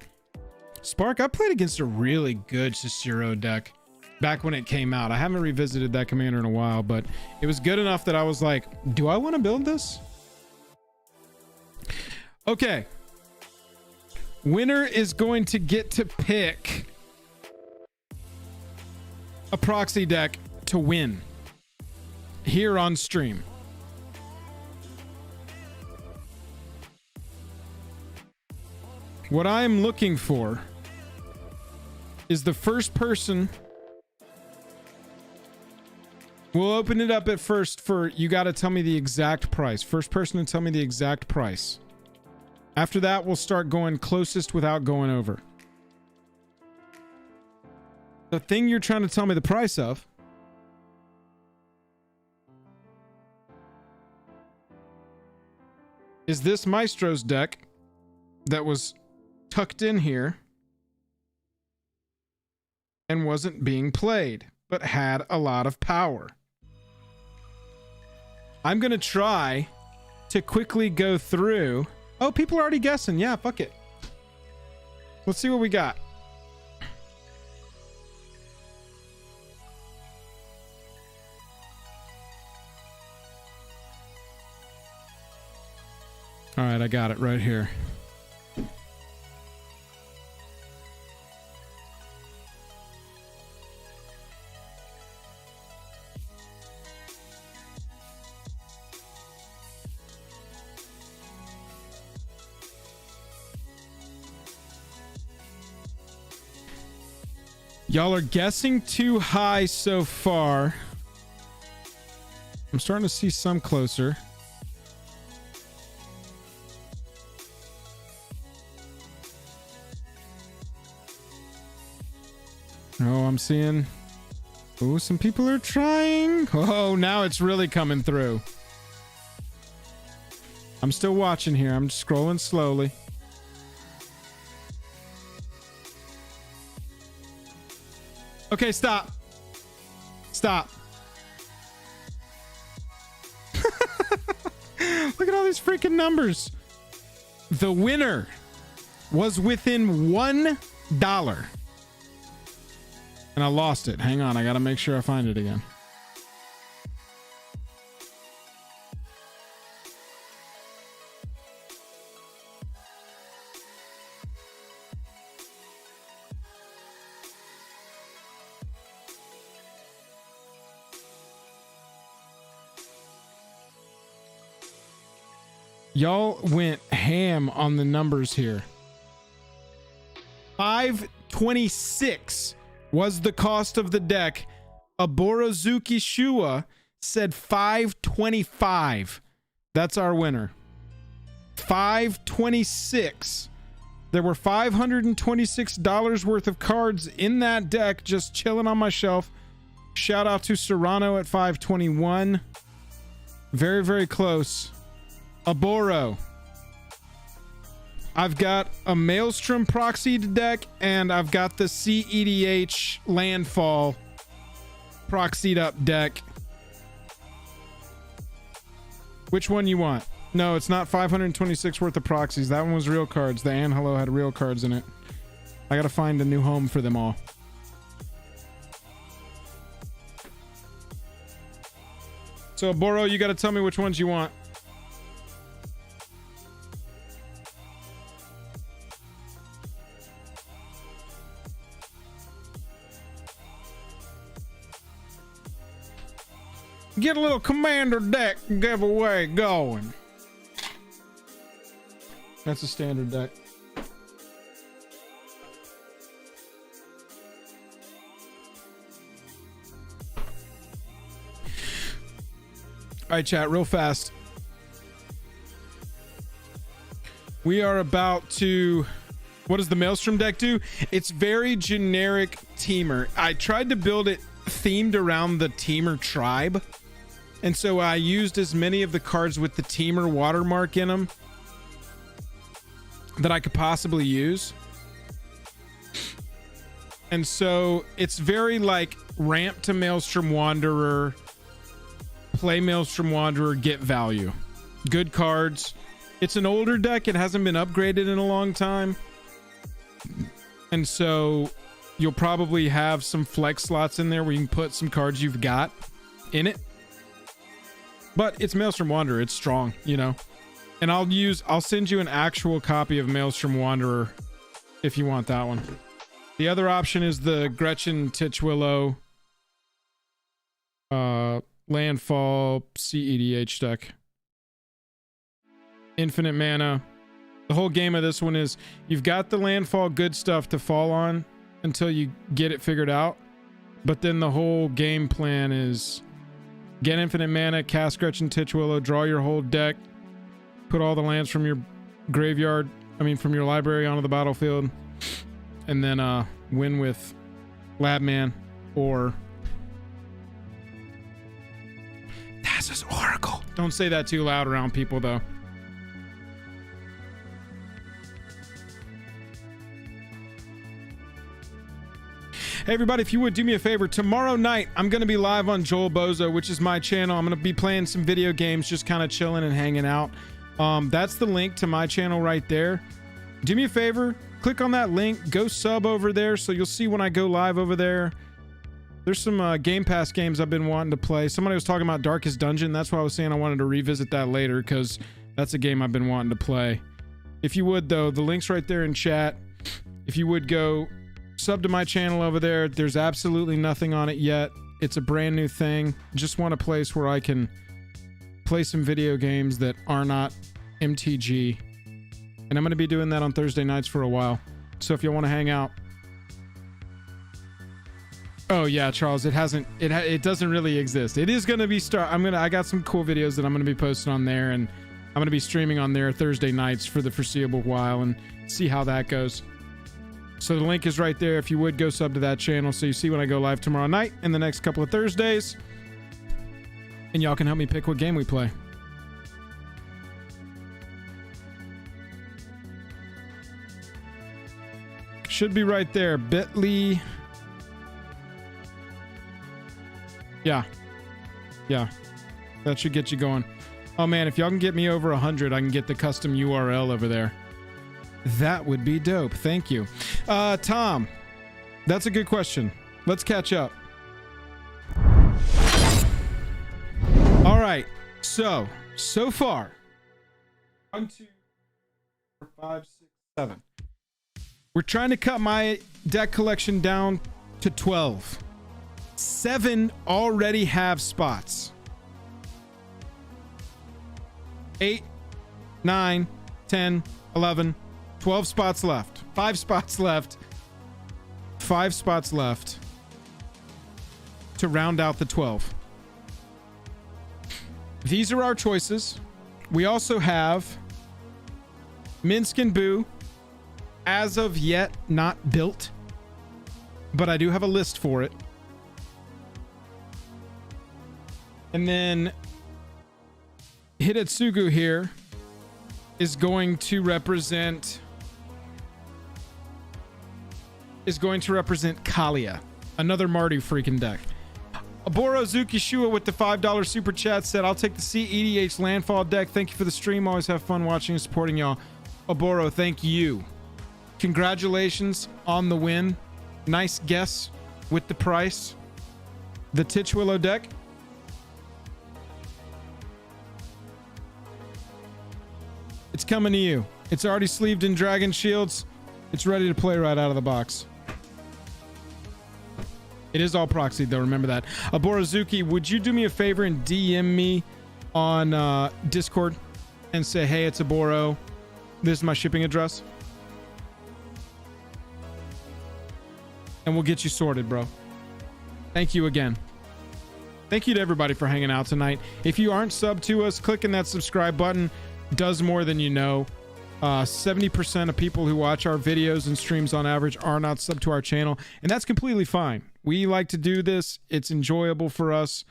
A: Spark, I played against a really good Cicero deck back when it came out. I haven't revisited that commander in a while, but it was good enough that I was like, do I want to build this? Okay. Winner is going to get to pick a proxy deck to win here on stream. What I'm looking for is the first person. We'll open it up at first for, you got to tell me the exact price. First person to tell me the exact price. After that, we'll start going closest without going over. The thing you're trying to tell me the price of is this Maestro's deck that was tucked in here and wasn't being played, but had a lot of power. I'm going to try to quickly go through. Oh, people are already guessing. Yeah, fuck it. Let's see what we got. All right, I got it right here. Y'all are guessing too high so far. I'm starting to see some closer. Oh, I'm seeing. Oh, some people are trying. Oh, now it's really coming through. I'm still watching here. I'm just scrolling slowly. Okay, stop. Stop. Look at all these freaking numbers. The winner was within $1. And I lost it. Hang on, I gotta make sure I find it again. Y'all went ham on the numbers here. 526 was the cost of the deck. Aborozuki Shua said 525. That's our winner. 526. There were $526 worth of cards in that deck just chilling on my shelf. Shout out to Serrano at 521. Very, very close. Aboro. I've got a Maelstrom proxied deck, and I've got the CEDH Landfall proxied up deck. Which one you want? No, it's not 526 worth of proxies. That one was real cards. The Anhelo had real cards in it. I gotta find a new home for them all. So, Aboro, you gotta tell me which ones you want. Get a little commander deck giveaway going. That's a standard deck. All right, chat, real fast. We are about to... What does the Maelstrom deck do? It's very generic teamer. I tried to build it themed around the teamer tribe. And so I used as many of the cards with the teamer watermark in them that I could possibly use. And so it's very like ramp to Maelstrom Wanderer, play Maelstrom Wanderer, get value. Good cards. It's an older deck. It hasn't been upgraded in a long time. And so you'll probably have some flex slots in there where you can put some cards you've got in it. But it's Maelstrom Wanderer. It's strong, you know. And I'll send you an actual copy of Maelstrom Wanderer if you want that one. The other option is the Gretchen Titchwillow landfall CEDH deck. Infinite mana. The whole game of this one is you've got the landfall good stuff to fall on until you get it figured out. But then the whole game plan is get infinite mana, cast Gretchen Titchwillow, draw your whole deck, put all the lands from your graveyard, from your library onto the battlefield, and then win with Labman or Thassa's Oracle. Don't say that too loud around people, though. Hey everybody, if you would do me a favor, tomorrow night I'm going to be live on Joel Bozo, which is my channel. I'm going to be playing some video games, just kind of chilling and hanging out. That's the link to my channel right there. Do me a favor, click on that link, go sub over there so you'll see when I go live over there. There's some Game Pass games I've been wanting to play. Somebody was talking about Darkest Dungeon. That's why I was saying I wanted to revisit that later, because that's a game I've been wanting to play. If you would, though, the link's right there in chat. If you would go sub to my channel over there. There's absolutely nothing on it yet. It's a brand new thing. Just want a place where I can play some video games that are not MTG. And I'm going to be doing that on Thursday nights for a while. So if you want to hang out. Oh yeah, Charles, it doesn't really exist. It is going to be I got some cool videos that I'm going to be posting on there, and I'm going to be streaming on there Thursday nights for the foreseeable while and see how that goes. So the link is right there. If you would go sub to that channel so you see when I go live tomorrow night and the next couple of Thursdays. And y'all can help me pick what game we play. Should be right there. Bitly. Yeah. That should get you going. Oh man, if y'all can get me over 100, I can get the custom URL over there. That would be dope. Thank you. Tom, that's a good question. Let's catch up. All right. So far. 1, 2, 4, 5, 6, 7. We're trying to cut my deck collection down to 12. 7 already have spots. 8, 9, 10, 11, 12 spots left. 5 spots left. 5 spots left to round out the 12. These are our choices. We also have Minsk and Boo, as of yet not built, but I do have a list for it. And then Hidetsugu here is going to represent Kalia, another Mardu freaking deck. Aborozuki Shua with the $5 super chat said, I'll take the CEDH landfall deck. Thank you for the stream. Always have fun watching and supporting y'all. Aboro, thank you. Congratulations on the win. Nice guess with the price. The Titchwillow deck. It's coming to you. It's already sleeved in Dragon Shields. It's ready to play right out of the box. It is all proxied though, remember that. Aborozuki, would you do me a favor and DM me on Discord and say, hey, it's Aboro. This is my shipping address. And we'll get you sorted, bro. Thank you again. Thank you to everybody for hanging out tonight. If you aren't subbed to us, clicking that subscribe button does more than you know. 70% of people who watch our videos and streams on average are not subbed to our channel, and that's completely fine. We like to do this. It's enjoyable for us.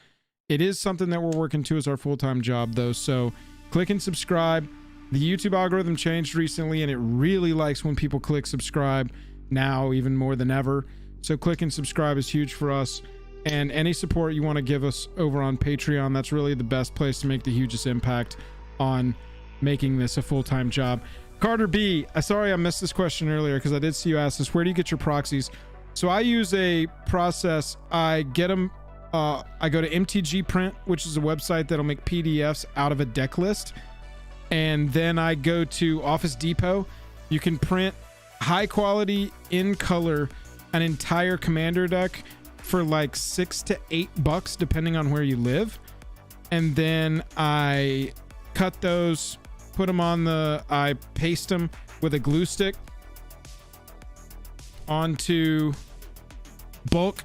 A: It is something that we're working to as our full-time job, though, so click and subscribe. The YouTube algorithm changed recently, and it really likes when people click subscribe now, even more than ever. So click and subscribe is huge for us. And any support you want to give us over on Patreon, that's really the best place to make the hugest impact on making this a full-time job. Carter B, sorry I missed this question earlier because I did see you ask this. Where do you get your proxies? So I use a process. I get them. I go to MTG Print, which is a website that'll make PDFs out of a deck list. And then I go to Office Depot. You can print high quality in color an entire commander deck for like $6 to $8 depending on where you live. And then I cut those, put them on I paste them with a glue stick onto bulk.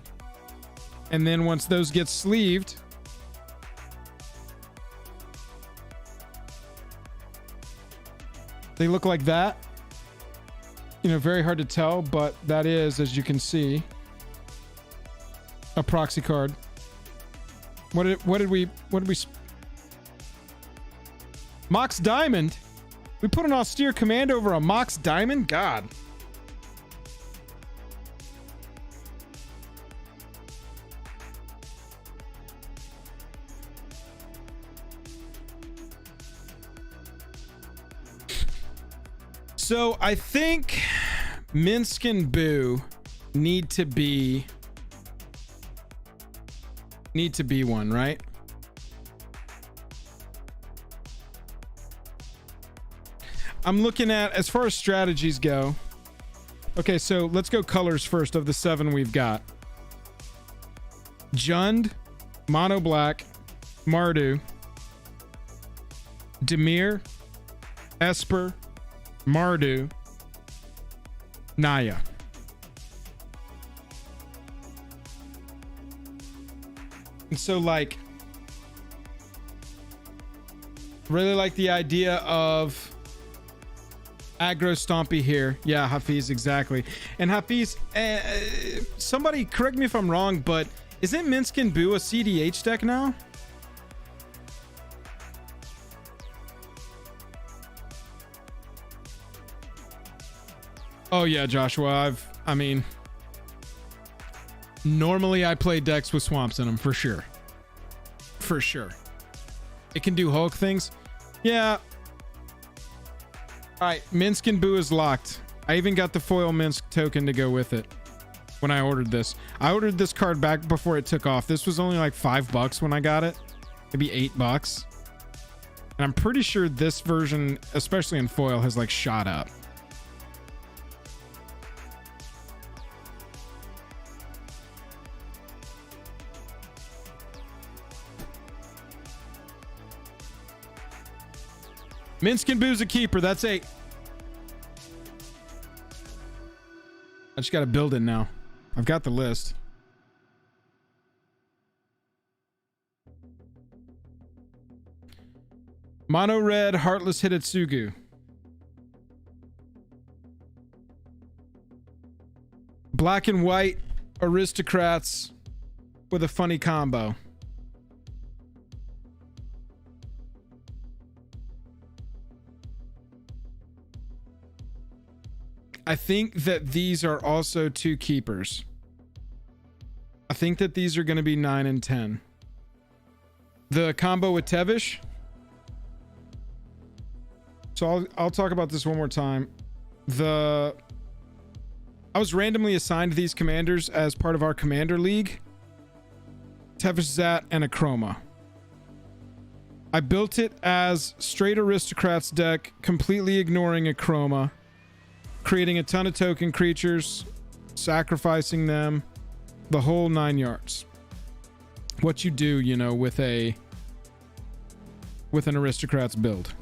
A: And then once those get sleeved, they look like that. You know, very hard to tell, but that is, as you can see, a proxy card. What did we Mox Diamond? We put an austere command over a Mox Diamond? God. So I think Minsk and Boo need to be one, right? I'm looking at, as far as strategies go. Okay, so let's go colors first of the 7 we've got. Jund, Mono Black, Mardu, Dimir, Esper, Mardu, Naya. And so, like, really like the idea of aggro Stompy here. Yeah, Hafiz, exactly. And Hafiz, somebody correct me if I'm wrong, but isn't Minsk and Boo a CDH deck now? Oh yeah, Joshua, I mean, normally I play decks with swamps in them, for sure. For sure. It can do Hulk things. Yeah. All right, Minsk and Boo is locked. I even got the foil Minsk token to go with it when I ordered this. I ordered this card back before it took off. This was only like $5 when I got it. Maybe $8. And I'm pretty sure this version, especially in foil, has like shot up. Minsk and Boo's a keeper. That's 8. I just got to build it now. I've got the list. Mono red, Heartless Hidetsugu. Black and white, Aristocrats with a funny combo. I think that these are also 2 keepers. I think that these are going to be 9 and 10. The combo with Tevish. So I'll talk about this one more time. I was randomly assigned these commanders as part of our commander league. Tevish, Zat, and a Chroma. I built it as straight Aristocrats deck, completely ignoring a Chroma. Creating a ton of token creatures, sacrificing them, the whole 9 yards. What you do, you know, with an Aristocrats build.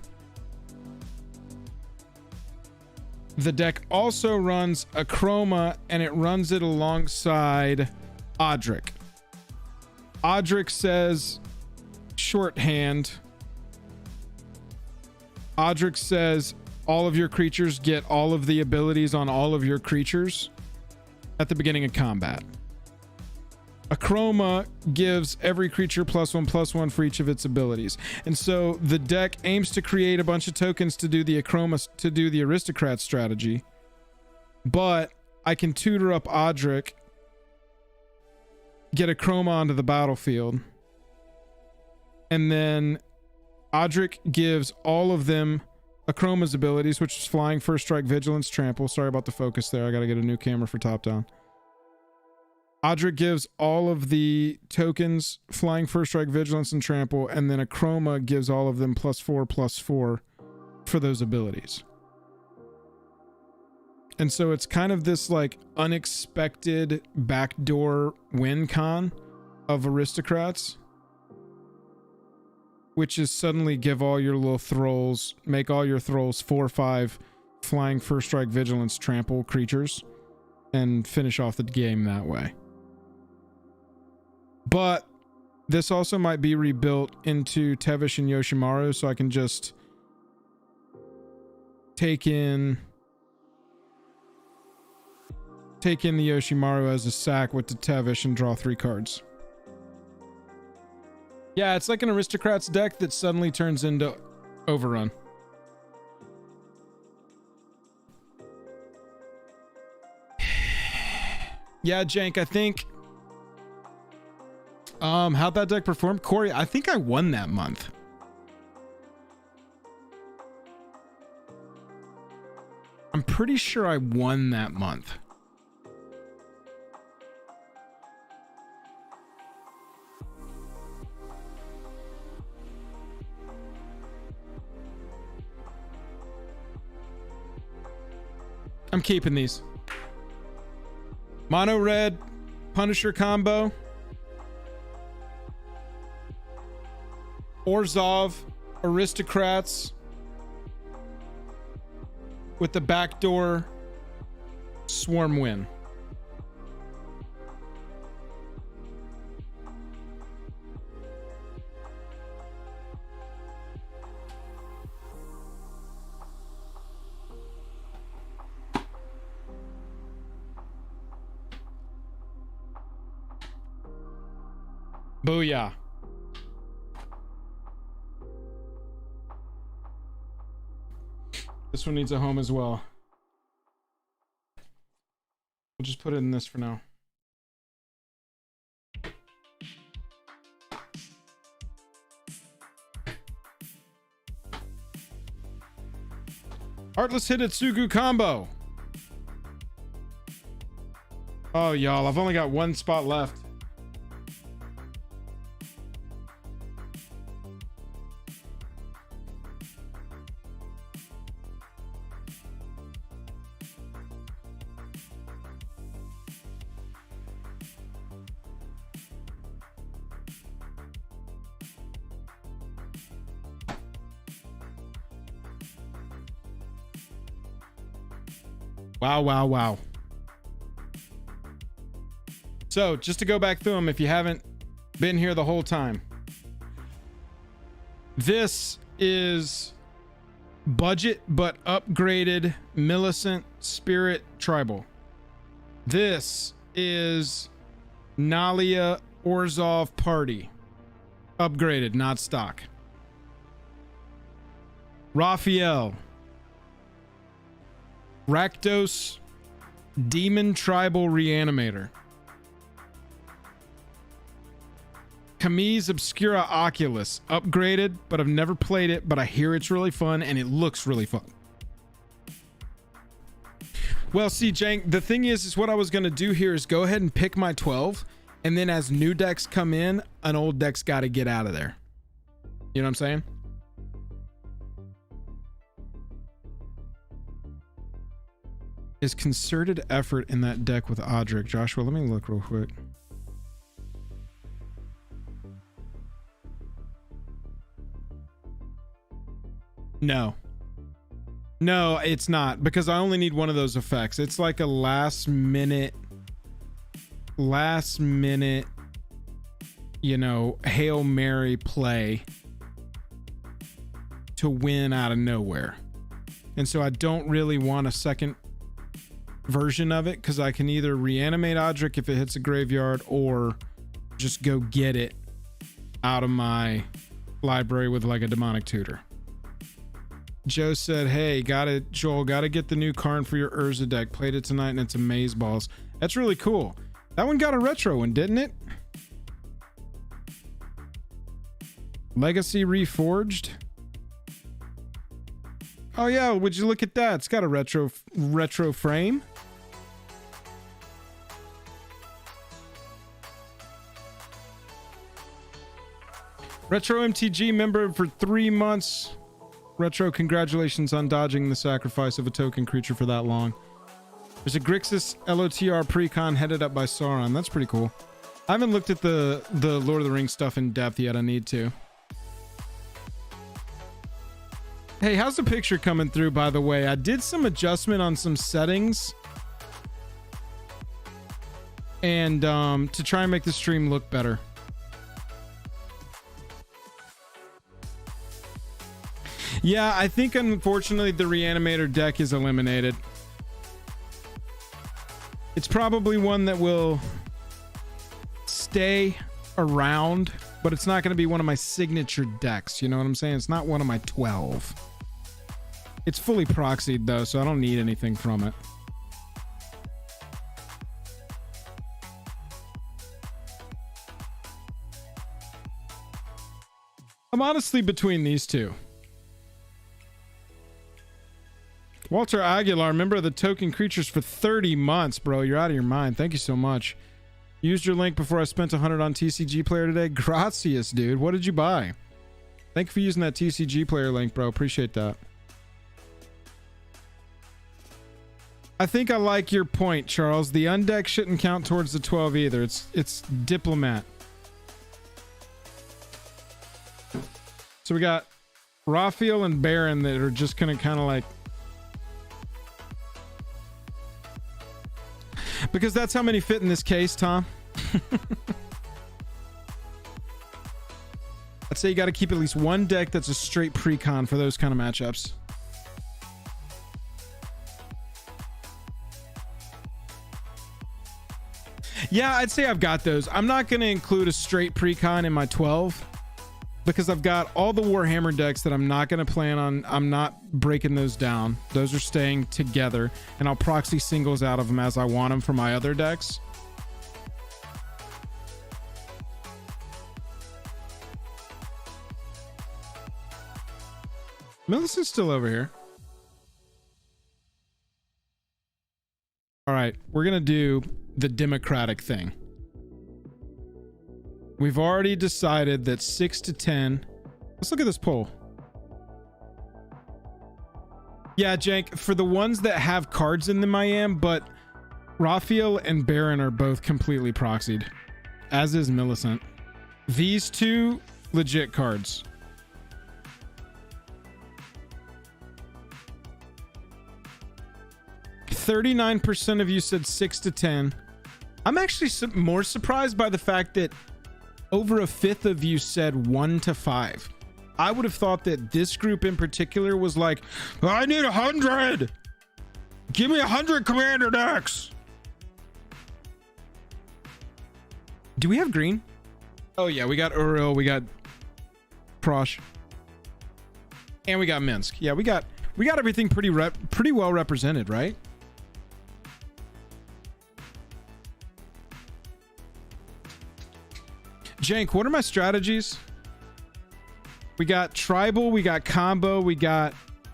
A: The deck also runs a Chroma, and it runs it alongside Odric. Odric says shorthand. Odric says all of your creatures get all of the abilities on all of your creatures at the beginning of combat. A Chroma gives every creature +1/+1 for each of its abilities. And so the deck aims to create a bunch of tokens to do the Chroma, to do the Aristocrat strategy. But I can tutor up Odric, get a Chroma onto the battlefield. And then Odric gives all of them a Chroma's abilities, which is Flying, First Strike, Vigilance, Trample. Sorry about the focus there. I got to get a new camera for top down. Odric gives all of the tokens Flying, First Strike, Vigilance, and Trample, and then a Chroma gives all of them +4/+4 for those abilities. And so it's kind of this like unexpected backdoor win con of aristocrats, which is suddenly give all your little thralls, make all your thralls 4/5 Flying, First Strike, Vigilance, Trample creatures, and finish off the game that way. But this also might be rebuilt into Tevish and Yoshimaru, so I can just take in the Yoshimaru as a sack with the Tevish and draw 3 cards. Yeah, it's like an aristocrats deck that suddenly turns into Overrun. Yeah, Jank, I think how'd that deck perform? Corey, I think I won that month. I'm pretty sure I won that month. I'm keeping these. Mono red Punisher combo. Orzhov aristocrats with the backdoor swarm win. Booyah. This one needs a home as well. We'll just put it in this for now. Heartless Hidetsugu combo. Oh, y'all, I've only got 1 spot left. Wow, wow, wow. So, just to go back through them, if you haven't been here the whole time. This is budget but upgraded Millicent Spirit Tribal. This is Nalia Orzhov Party. Upgraded, not stock. Raphael. Rakdos Demon Tribal Reanimator. Camille's Obscura Oculus. Upgraded, but I've never played it, but I hear it's really fun and it looks really fun. Well, see, Jank, the thing is what I was going to do here is go ahead and pick my 12, and then as new decks come in, an old deck's got to get out of there. You know what I'm saying? Is concerted effort in that deck with Odric. Joshua, let me look real quick. No. No, it's not, because I only need one of those effects. It's like a last minute, you know, Hail Mary play to win out of nowhere. And so I don't really want a second version of it, because I can either reanimate Odric if it hits a graveyard or just go get it out of my library with like a demonic tutor. Joe said, hey, Joel, gotta get the new Karn for your Urza deck. Played it tonight and it's amazeballs. That's really cool. That one got a retro one, didn't it? Legacy Reforged. Oh yeah, would you look at that? It's got a retro frame. Retro MTG member for 3 months. Retro, congratulations on dodging the sacrifice of a token creature for that long. There's a Grixis LOTR precon headed up by Sauron. That's pretty cool. I haven't looked at the Lord of the Rings stuff in depth yet. I need to. Hey, how's the picture coming through, by the way? I did some adjustment on some settings. And to try and make the stream look better. Yeah, I think unfortunately the Reanimator deck is eliminated. It's probably one that will stay around, but it's not going to be one of my signature decks. You know what I'm saying? It's not one of my 12. It's fully proxied though, so I don't need anything from it. I'm honestly between these two. Walter Aguilar, member of the Token Creatures for 30 months, bro. You're out of your mind. Thank you so much. Used your link before I spent 100 on TCG Player today. Gracias, dude. What did you buy? Thank you for using that TCG Player link, bro. Appreciate that. I think I like your point, Charles. The undeck shouldn't count towards the 12 either. It's Diplomat. So we got Raphael and Baron that are just going to kind of like... Because that's how many fit in this case, Tom. I'd say you got to keep at least one deck that's a straight precon for those kind of matchups. Yeah, I'd say I've got those. I'm not going to include a straight precon in my 12 because I've got all the Warhammer decks that I'm not going to plan on. I'm not breaking those down. Those are staying together, and I'll proxy singles out of them as I want them for my other decks. Millicent's still over here. All right, we're going to do the democratic thing. We've already decided that 6 to 10. Let's look at this poll. Yeah, Jank, for the ones that have cards in them, I am, but Raphael and Baron are both completely proxied, as is Millicent. These two, legit cards. %39% of you said 6 to 10. I'm actually more surprised by the fact that over a fifth of you said 1 to 5. I would have thought that this group in particular was like, I need 100. Give me 100 commander decks. Do we have green? Oh yeah, we got Uriel, we got Prosh, and we got Minsk. Yeah, we got everything pretty well represented, right? Jank, what are my strategies? We got tribal, we got combo, we got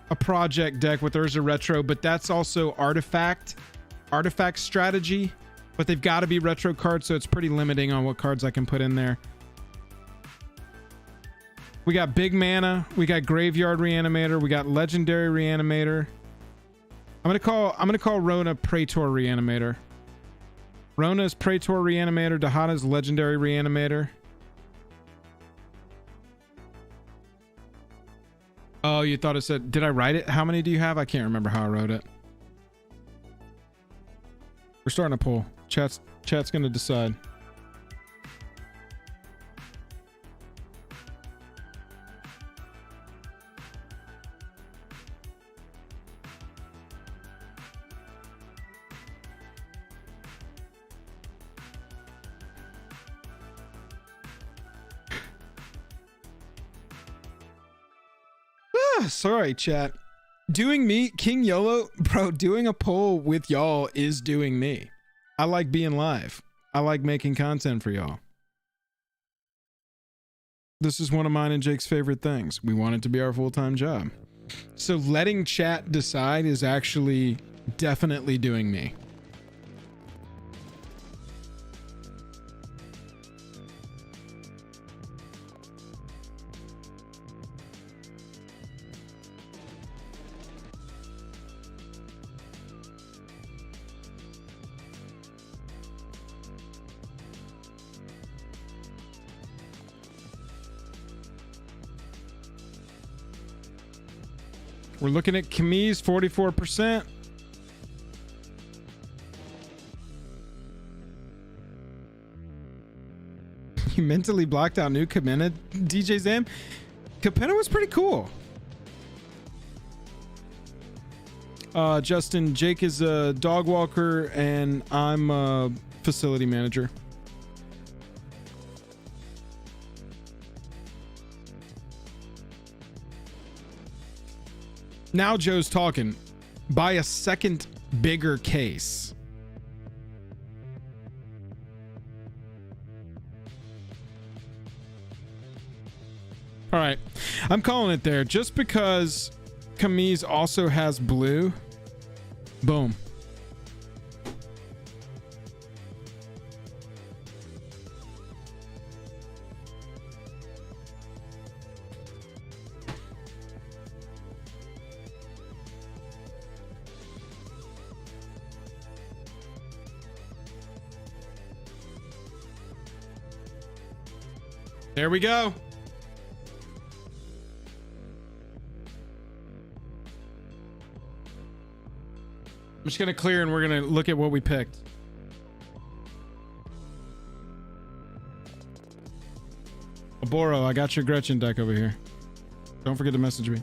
A: a project deck with Urza Retro, but that's also artifact strategy, but they've got to be retro cards, so it's pretty limiting on what cards I can put in there. We got big mana, we got graveyard reanimator, we got legendary reanimator. I'm gonna call Rona Praetor reanimator. Rona's Praetor reanimator, Dahana's legendary reanimator. Oh, you thought it said, did I write it? How many do you have? I can't remember how I wrote it. We're starting a poll. Chat's gonna decide. Sorry, chat. Doing me, King YOLO, bro, doing a poll with y'all is doing me. I like being live. I like making content for y'all. This is one of mine and Jake's favorite things. We want it to be our full-time job. So letting chat decide is actually definitely doing me. We're looking at Camille's 44%. You mentally blocked out new Capenna, DJ Zam? Capenna was pretty cool. Justin, Jake is a dog walker and I'm a facility manager. Now Joe's talking. Buy a second bigger case. All right. I'm calling it there. Just because Camille's also has blue. Boom. There we go. I'm just going to clear and we're going to look at what we picked. Oboro, I got your Gretchen deck over here. Don't forget to message me.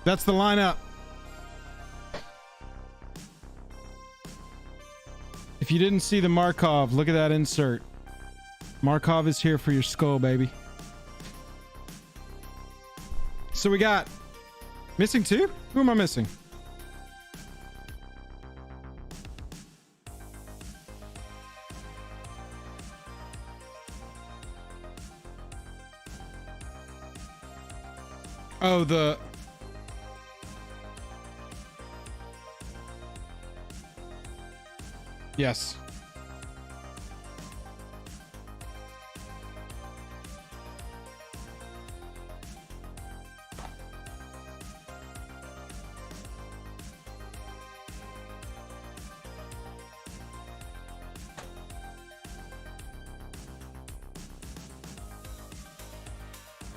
A: That's the lineup. If you didn't see the Markov, look at that insert. Markov is here for your skull, baby. So we got missing two? Who am I missing? Oh, the... Yes.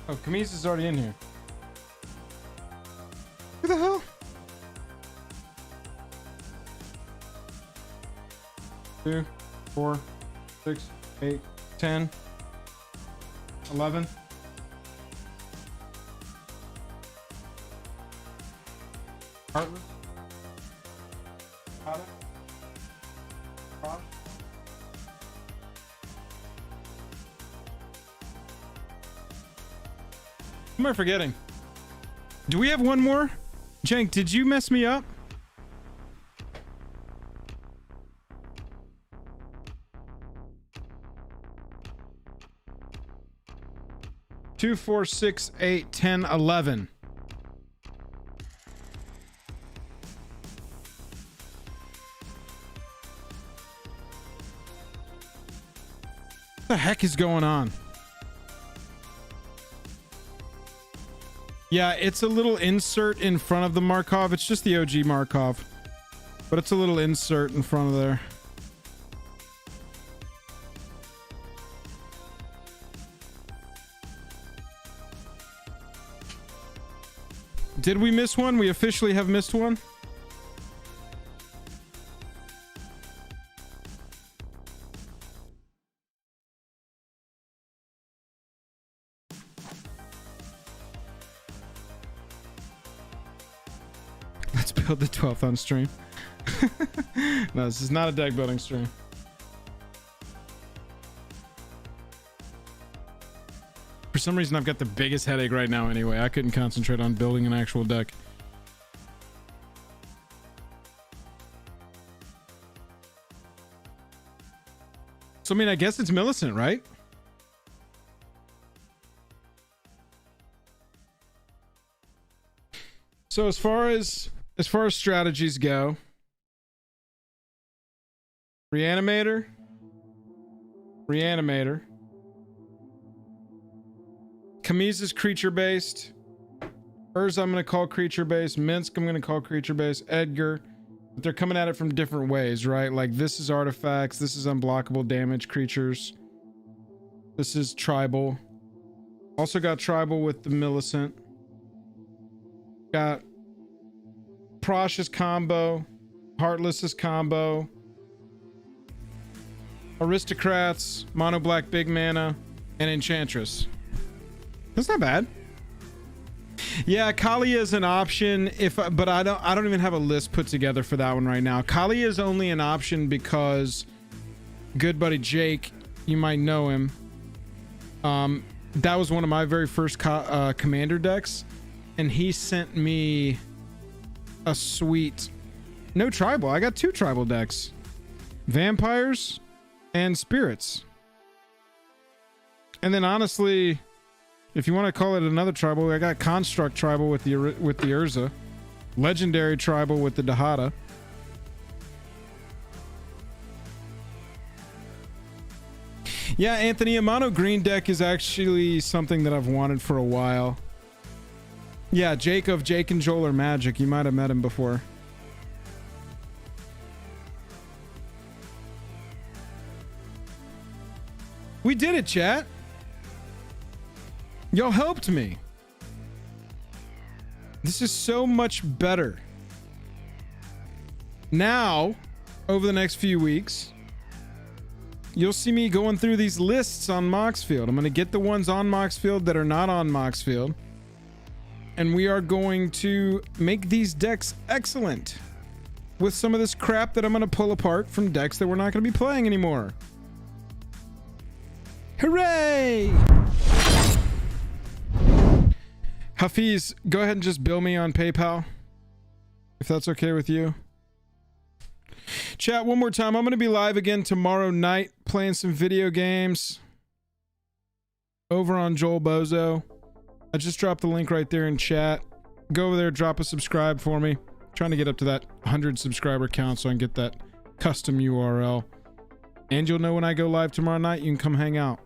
A: Oh, Camise is already in here. Who the hell? Two, 4, 6, 8, 10, 11. Heartless. Hada. Cross. Who am I forgetting? Do we have one more? Jank, did you mess me up? Two, 4, 6, 8, 10, 11. What the heck is going on? Yeah, it's a little insert in front of the Markov. It's just the OG Markov, but it's a little insert in front of there. Did we miss one? We officially have missed one. Let's build the 12th on stream. No, this is not a deck building stream. For some reason, I've got the biggest headache right now anyway. I couldn't concentrate on building an actual deck. So, I mean, I guess it's Millicent, right? So as far as strategies go, Reanimator. Kamisa's creature based. Urza I'm going to call creature based. Minsk I'm going to call creature based. Edgar. But they're coming at it from different ways, right? Like this is artifacts. This is unblockable damage creatures. This is tribal. Also got tribal with the Millicent. Got Prosh's combo. Heartless's combo. Aristocrats. Mono black big mana. And Enchantress. That's not bad. Yeah, Kali is an option but I don't even have a list put together for that one right now. Kali is only an option because good buddy Jake, you might know him. That was one of my very first commander decks, and he sent me a sweet no tribal. I got 2 tribal decks. Vampires and spirits. And then honestly, if you want to call it another tribal, I got Construct tribal with the Urza, Legendary tribal with the Dahada. Yeah, Anthony, a mono green deck is actually something that I've wanted for a while. Yeah, Jake and Joel are Magic. You might have met him before. We did it, chat. Y'all helped me. This is so much better. Now, over the next few weeks, you'll see me going through these lists on Moxfield. I'm going to get the ones on Moxfield that are not on Moxfield. And we are going to make these decks excellent with some of this crap that I'm going to pull apart from decks that we're not going to be playing anymore. Hooray! Hafiz, go ahead and just bill me on PayPal, if that's okay with you. Chat, one more time. I'm going to be live again tomorrow night playing some video games over on Joel Bozo. I just dropped the link right there in chat. Go over there, drop a subscribe for me. I'm trying to get up to that 100 subscriber count so I can get that custom URL. And you'll know when I go live tomorrow night. You can come hang out.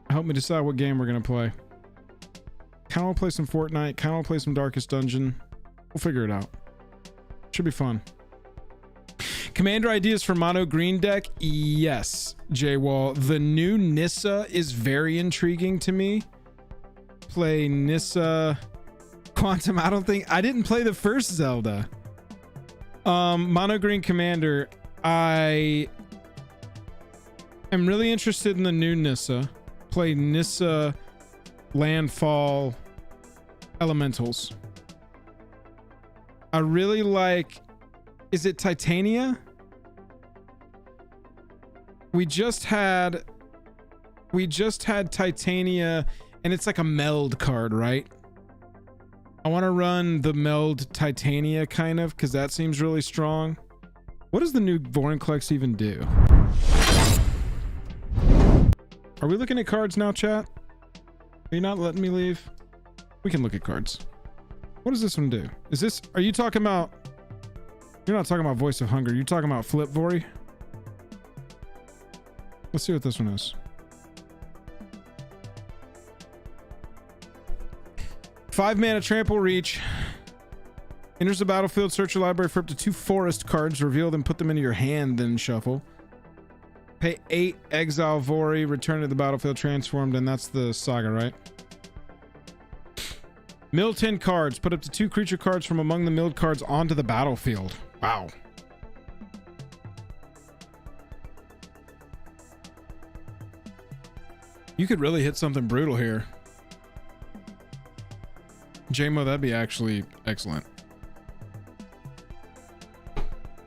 A: Help me decide what game we're going to play. Kind of want to play some Fortnite. Kind of want to play some Darkest Dungeon. We'll figure it out. Should be fun. Commander ideas for mono green deck? Yes, J-Wall. The new Nissa is very intriguing to me. Play Nissa Quantum. I didn't play the first Zelda. Mono green commander. I am really interested in the new Nissa. Play Nissa Landfall Elementals. I really like, is it Titania? We just had Titania, and it's like a meld card, right? I want to run the meld Titania kind of, because that seems really strong. What does the new Vorinclex even do? Are we looking at cards now, chat? Are you not letting me leave? We can look at cards. What does this one do? Is this... Are you talking about... You're not talking about Voice of Hunger. You're talking about Flip Vori? Let's see what this one is. 5 mana trample reach. Enters the battlefield, search your library for up to 2 forest cards, reveal them, put them into your hand, then shuffle. Pay 8, exile Vori, return to the battlefield transformed, and that's the saga, right? Mill 10 cards, put up to 2 creature cards from among the milled cards onto the battlefield. Wow. You could really hit something brutal here. JMO, that'd be actually excellent.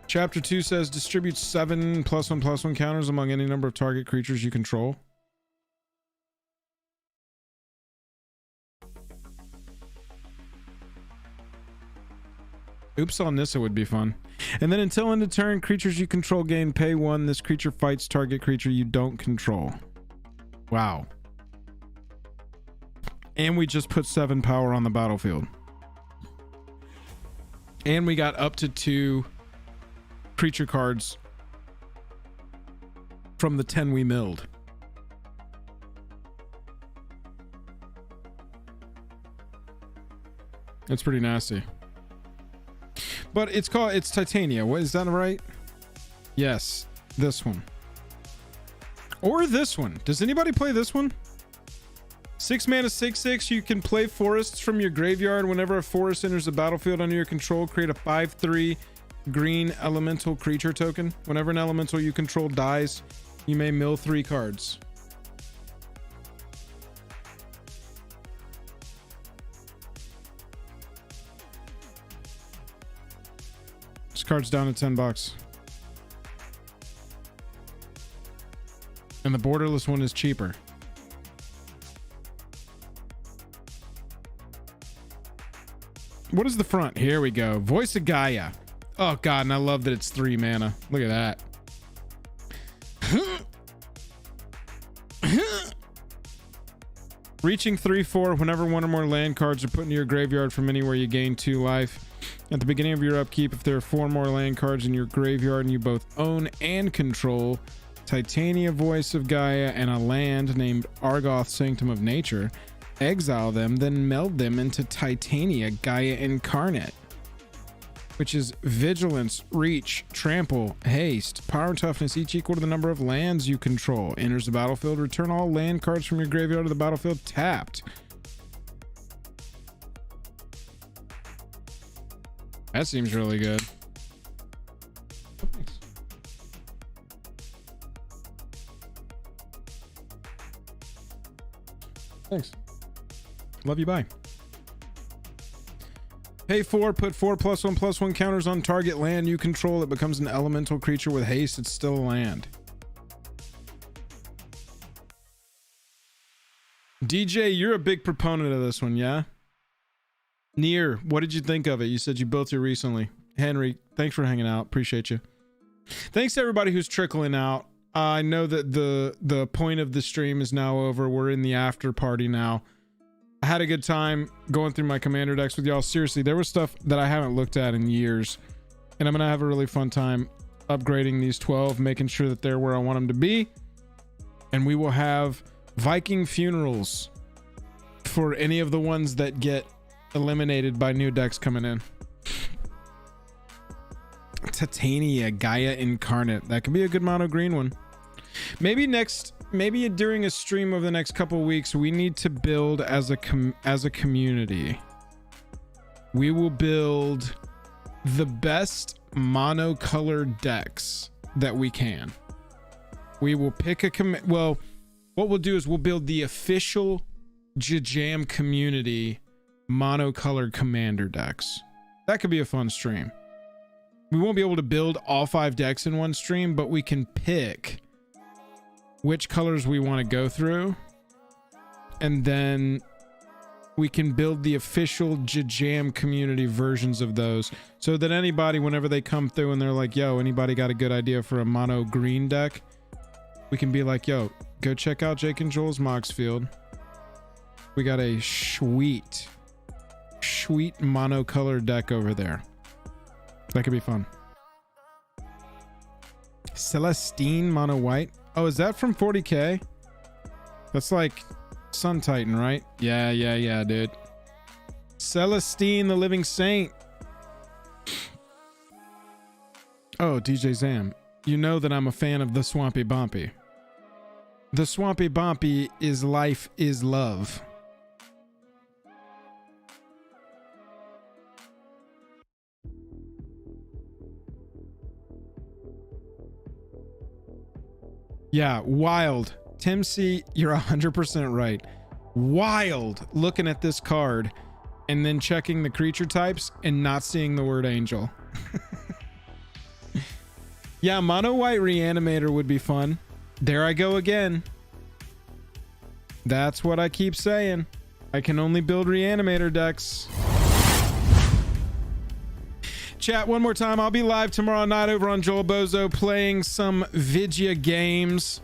A: Chapter 2 says distribute 7 +1/+1 counters among any number of target creatures you control. Oops on Nissa would be fun. And then until end of turn, creatures you control gain pay 1. This creature fights target creature you don't control. Wow. And we just put 7 power on the battlefield. And we got up to 2 creature cards from the 10 we milled. That's pretty nasty. But it's Titania. What is that, right? Yes, this one. Or this one. Does anybody play this one? 6 mana 6/6. You can play forests from your graveyard. Whenever a forest enters the battlefield under your control, create a 5/3 green elemental creature token. Whenever an elemental you control dies, you may mill 3 cards. This card's down to $10. And the borderless one is cheaper. What is the front? Here we go. Voice of Gaia. Oh god, and I love that it's 3 mana. Look at that. Reaching 3/4. Whenever 1 or more land cards are put into your graveyard from anywhere, you gain 2 life. At the beginning of your upkeep, if there are 4 more land cards in your graveyard and you both own and control Titania, Voice of Gaia, and a land named Argoth, Sanctum of Nature, exile them, then meld them into Titania, Gaia Incarnate, which is vigilance, reach, trample, haste, power, and toughness, each equal to the number of lands you control. Enters the battlefield, return all land cards from your graveyard to the battlefield tapped. That seems really good. Thanks. Thanks. Love you, bye. Pay 4, put 4 +1/+1 counters on target land you control. It becomes an elemental creature with haste. It's still a land. DJ, you're a big proponent of this one, yeah? Near, what did you think of it? You said you built it recently. Henry, thanks for hanging out. Appreciate you. Thanks to everybody who's trickling out. I know that the point of the stream is now over. We're in the after party now. I had a good time going through my commander decks with y'all. Seriously, there was stuff that I haven't looked at in years, and I'm gonna have a really fun time upgrading these 12, making sure that they're where I want them to be. And we will have Viking funerals for any of the ones that get eliminated by new decks coming in. Titania, Gaia Incarnate. That could be a good mono green one. Maybe during a stream of the next couple weeks, we need to build as a community. We will build the best monocolored decks that we can. We will pick what we'll do is we'll build the official Jam community monocolored commander decks. That could be a fun stream. We won't be able to build all 5 decks in one stream, but we can pick which colors we want to go through, and then we can build the official Jam community versions of those, so that anybody, whenever they come through and they're like, yo, anybody got a good idea for a mono green deck, we can be like, yo, go check out Jake and Joel's Moxfield. We got a sweet monocolored deck over there. That could be fun. Celestine mono white. Oh, is that from 40K? That's like Sun Titan, right? Yeah, dude. Celestine, the Living Saint. Oh, DJ Zam. You know that I'm a fan of the Swampy Bompy. The Swampy Bompy is life is love. Yeah, wild. Tim C, you're 100% right. Wild looking at this card and then checking the creature types and not seeing the word angel. Yeah, mono white reanimator would be fun. There I go again. That's what I keep saying. I can only build reanimator decks. Chat one more time. I'll be live tomorrow night over on Joel Bozo playing some Vidya games.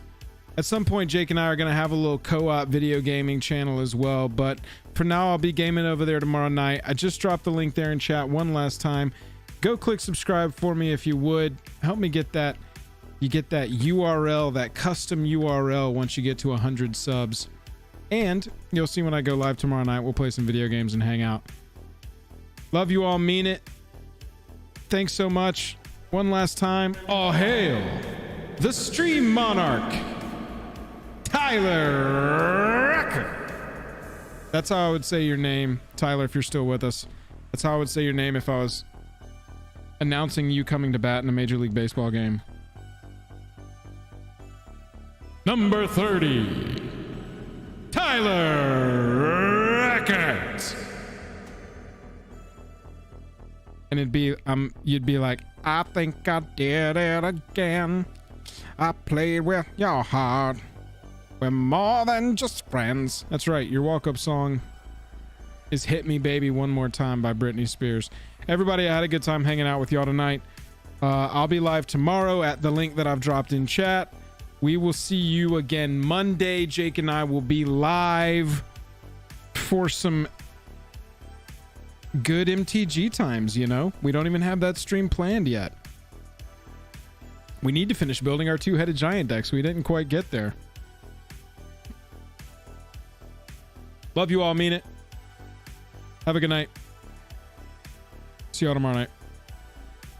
A: At some point, Jake and I are going to have a little co-op video gaming channel as well. But for now, I'll be gaming over there tomorrow night. I just dropped the link there in chat one last time. Go click subscribe for me if you would. Help me get that. You get that URL, that custom URL once you get to 100 subs. And you'll see when I go live tomorrow night, we'll play some video games and hang out. Love you all, mean it. Thanks so much. One last time. All hail the Stream Monarch, Tyler Recker. That's how I would say your name, Tyler, if you're still with us. That's how I would say your name if I was announcing you coming to bat in a Major League Baseball game. Number 30, Tyler Reckert. And it'd be you'd be like, I think I did it again. I played with your heart. We're more than just friends. That's right. Your walk-up song is Hit Me Baby One More Time by Britney Spears. Everybody, I had a good time hanging out with y'all tonight. I'll be live tomorrow at the link that I've dropped in chat. We will see you again Monday. Jake and I will be live for some good MTG times, you know? We don't even have that stream planned yet. We need to finish building our two-headed giant decks. We didn't quite get there. Love you all, mean it. Have a good night. See y'all tomorrow night.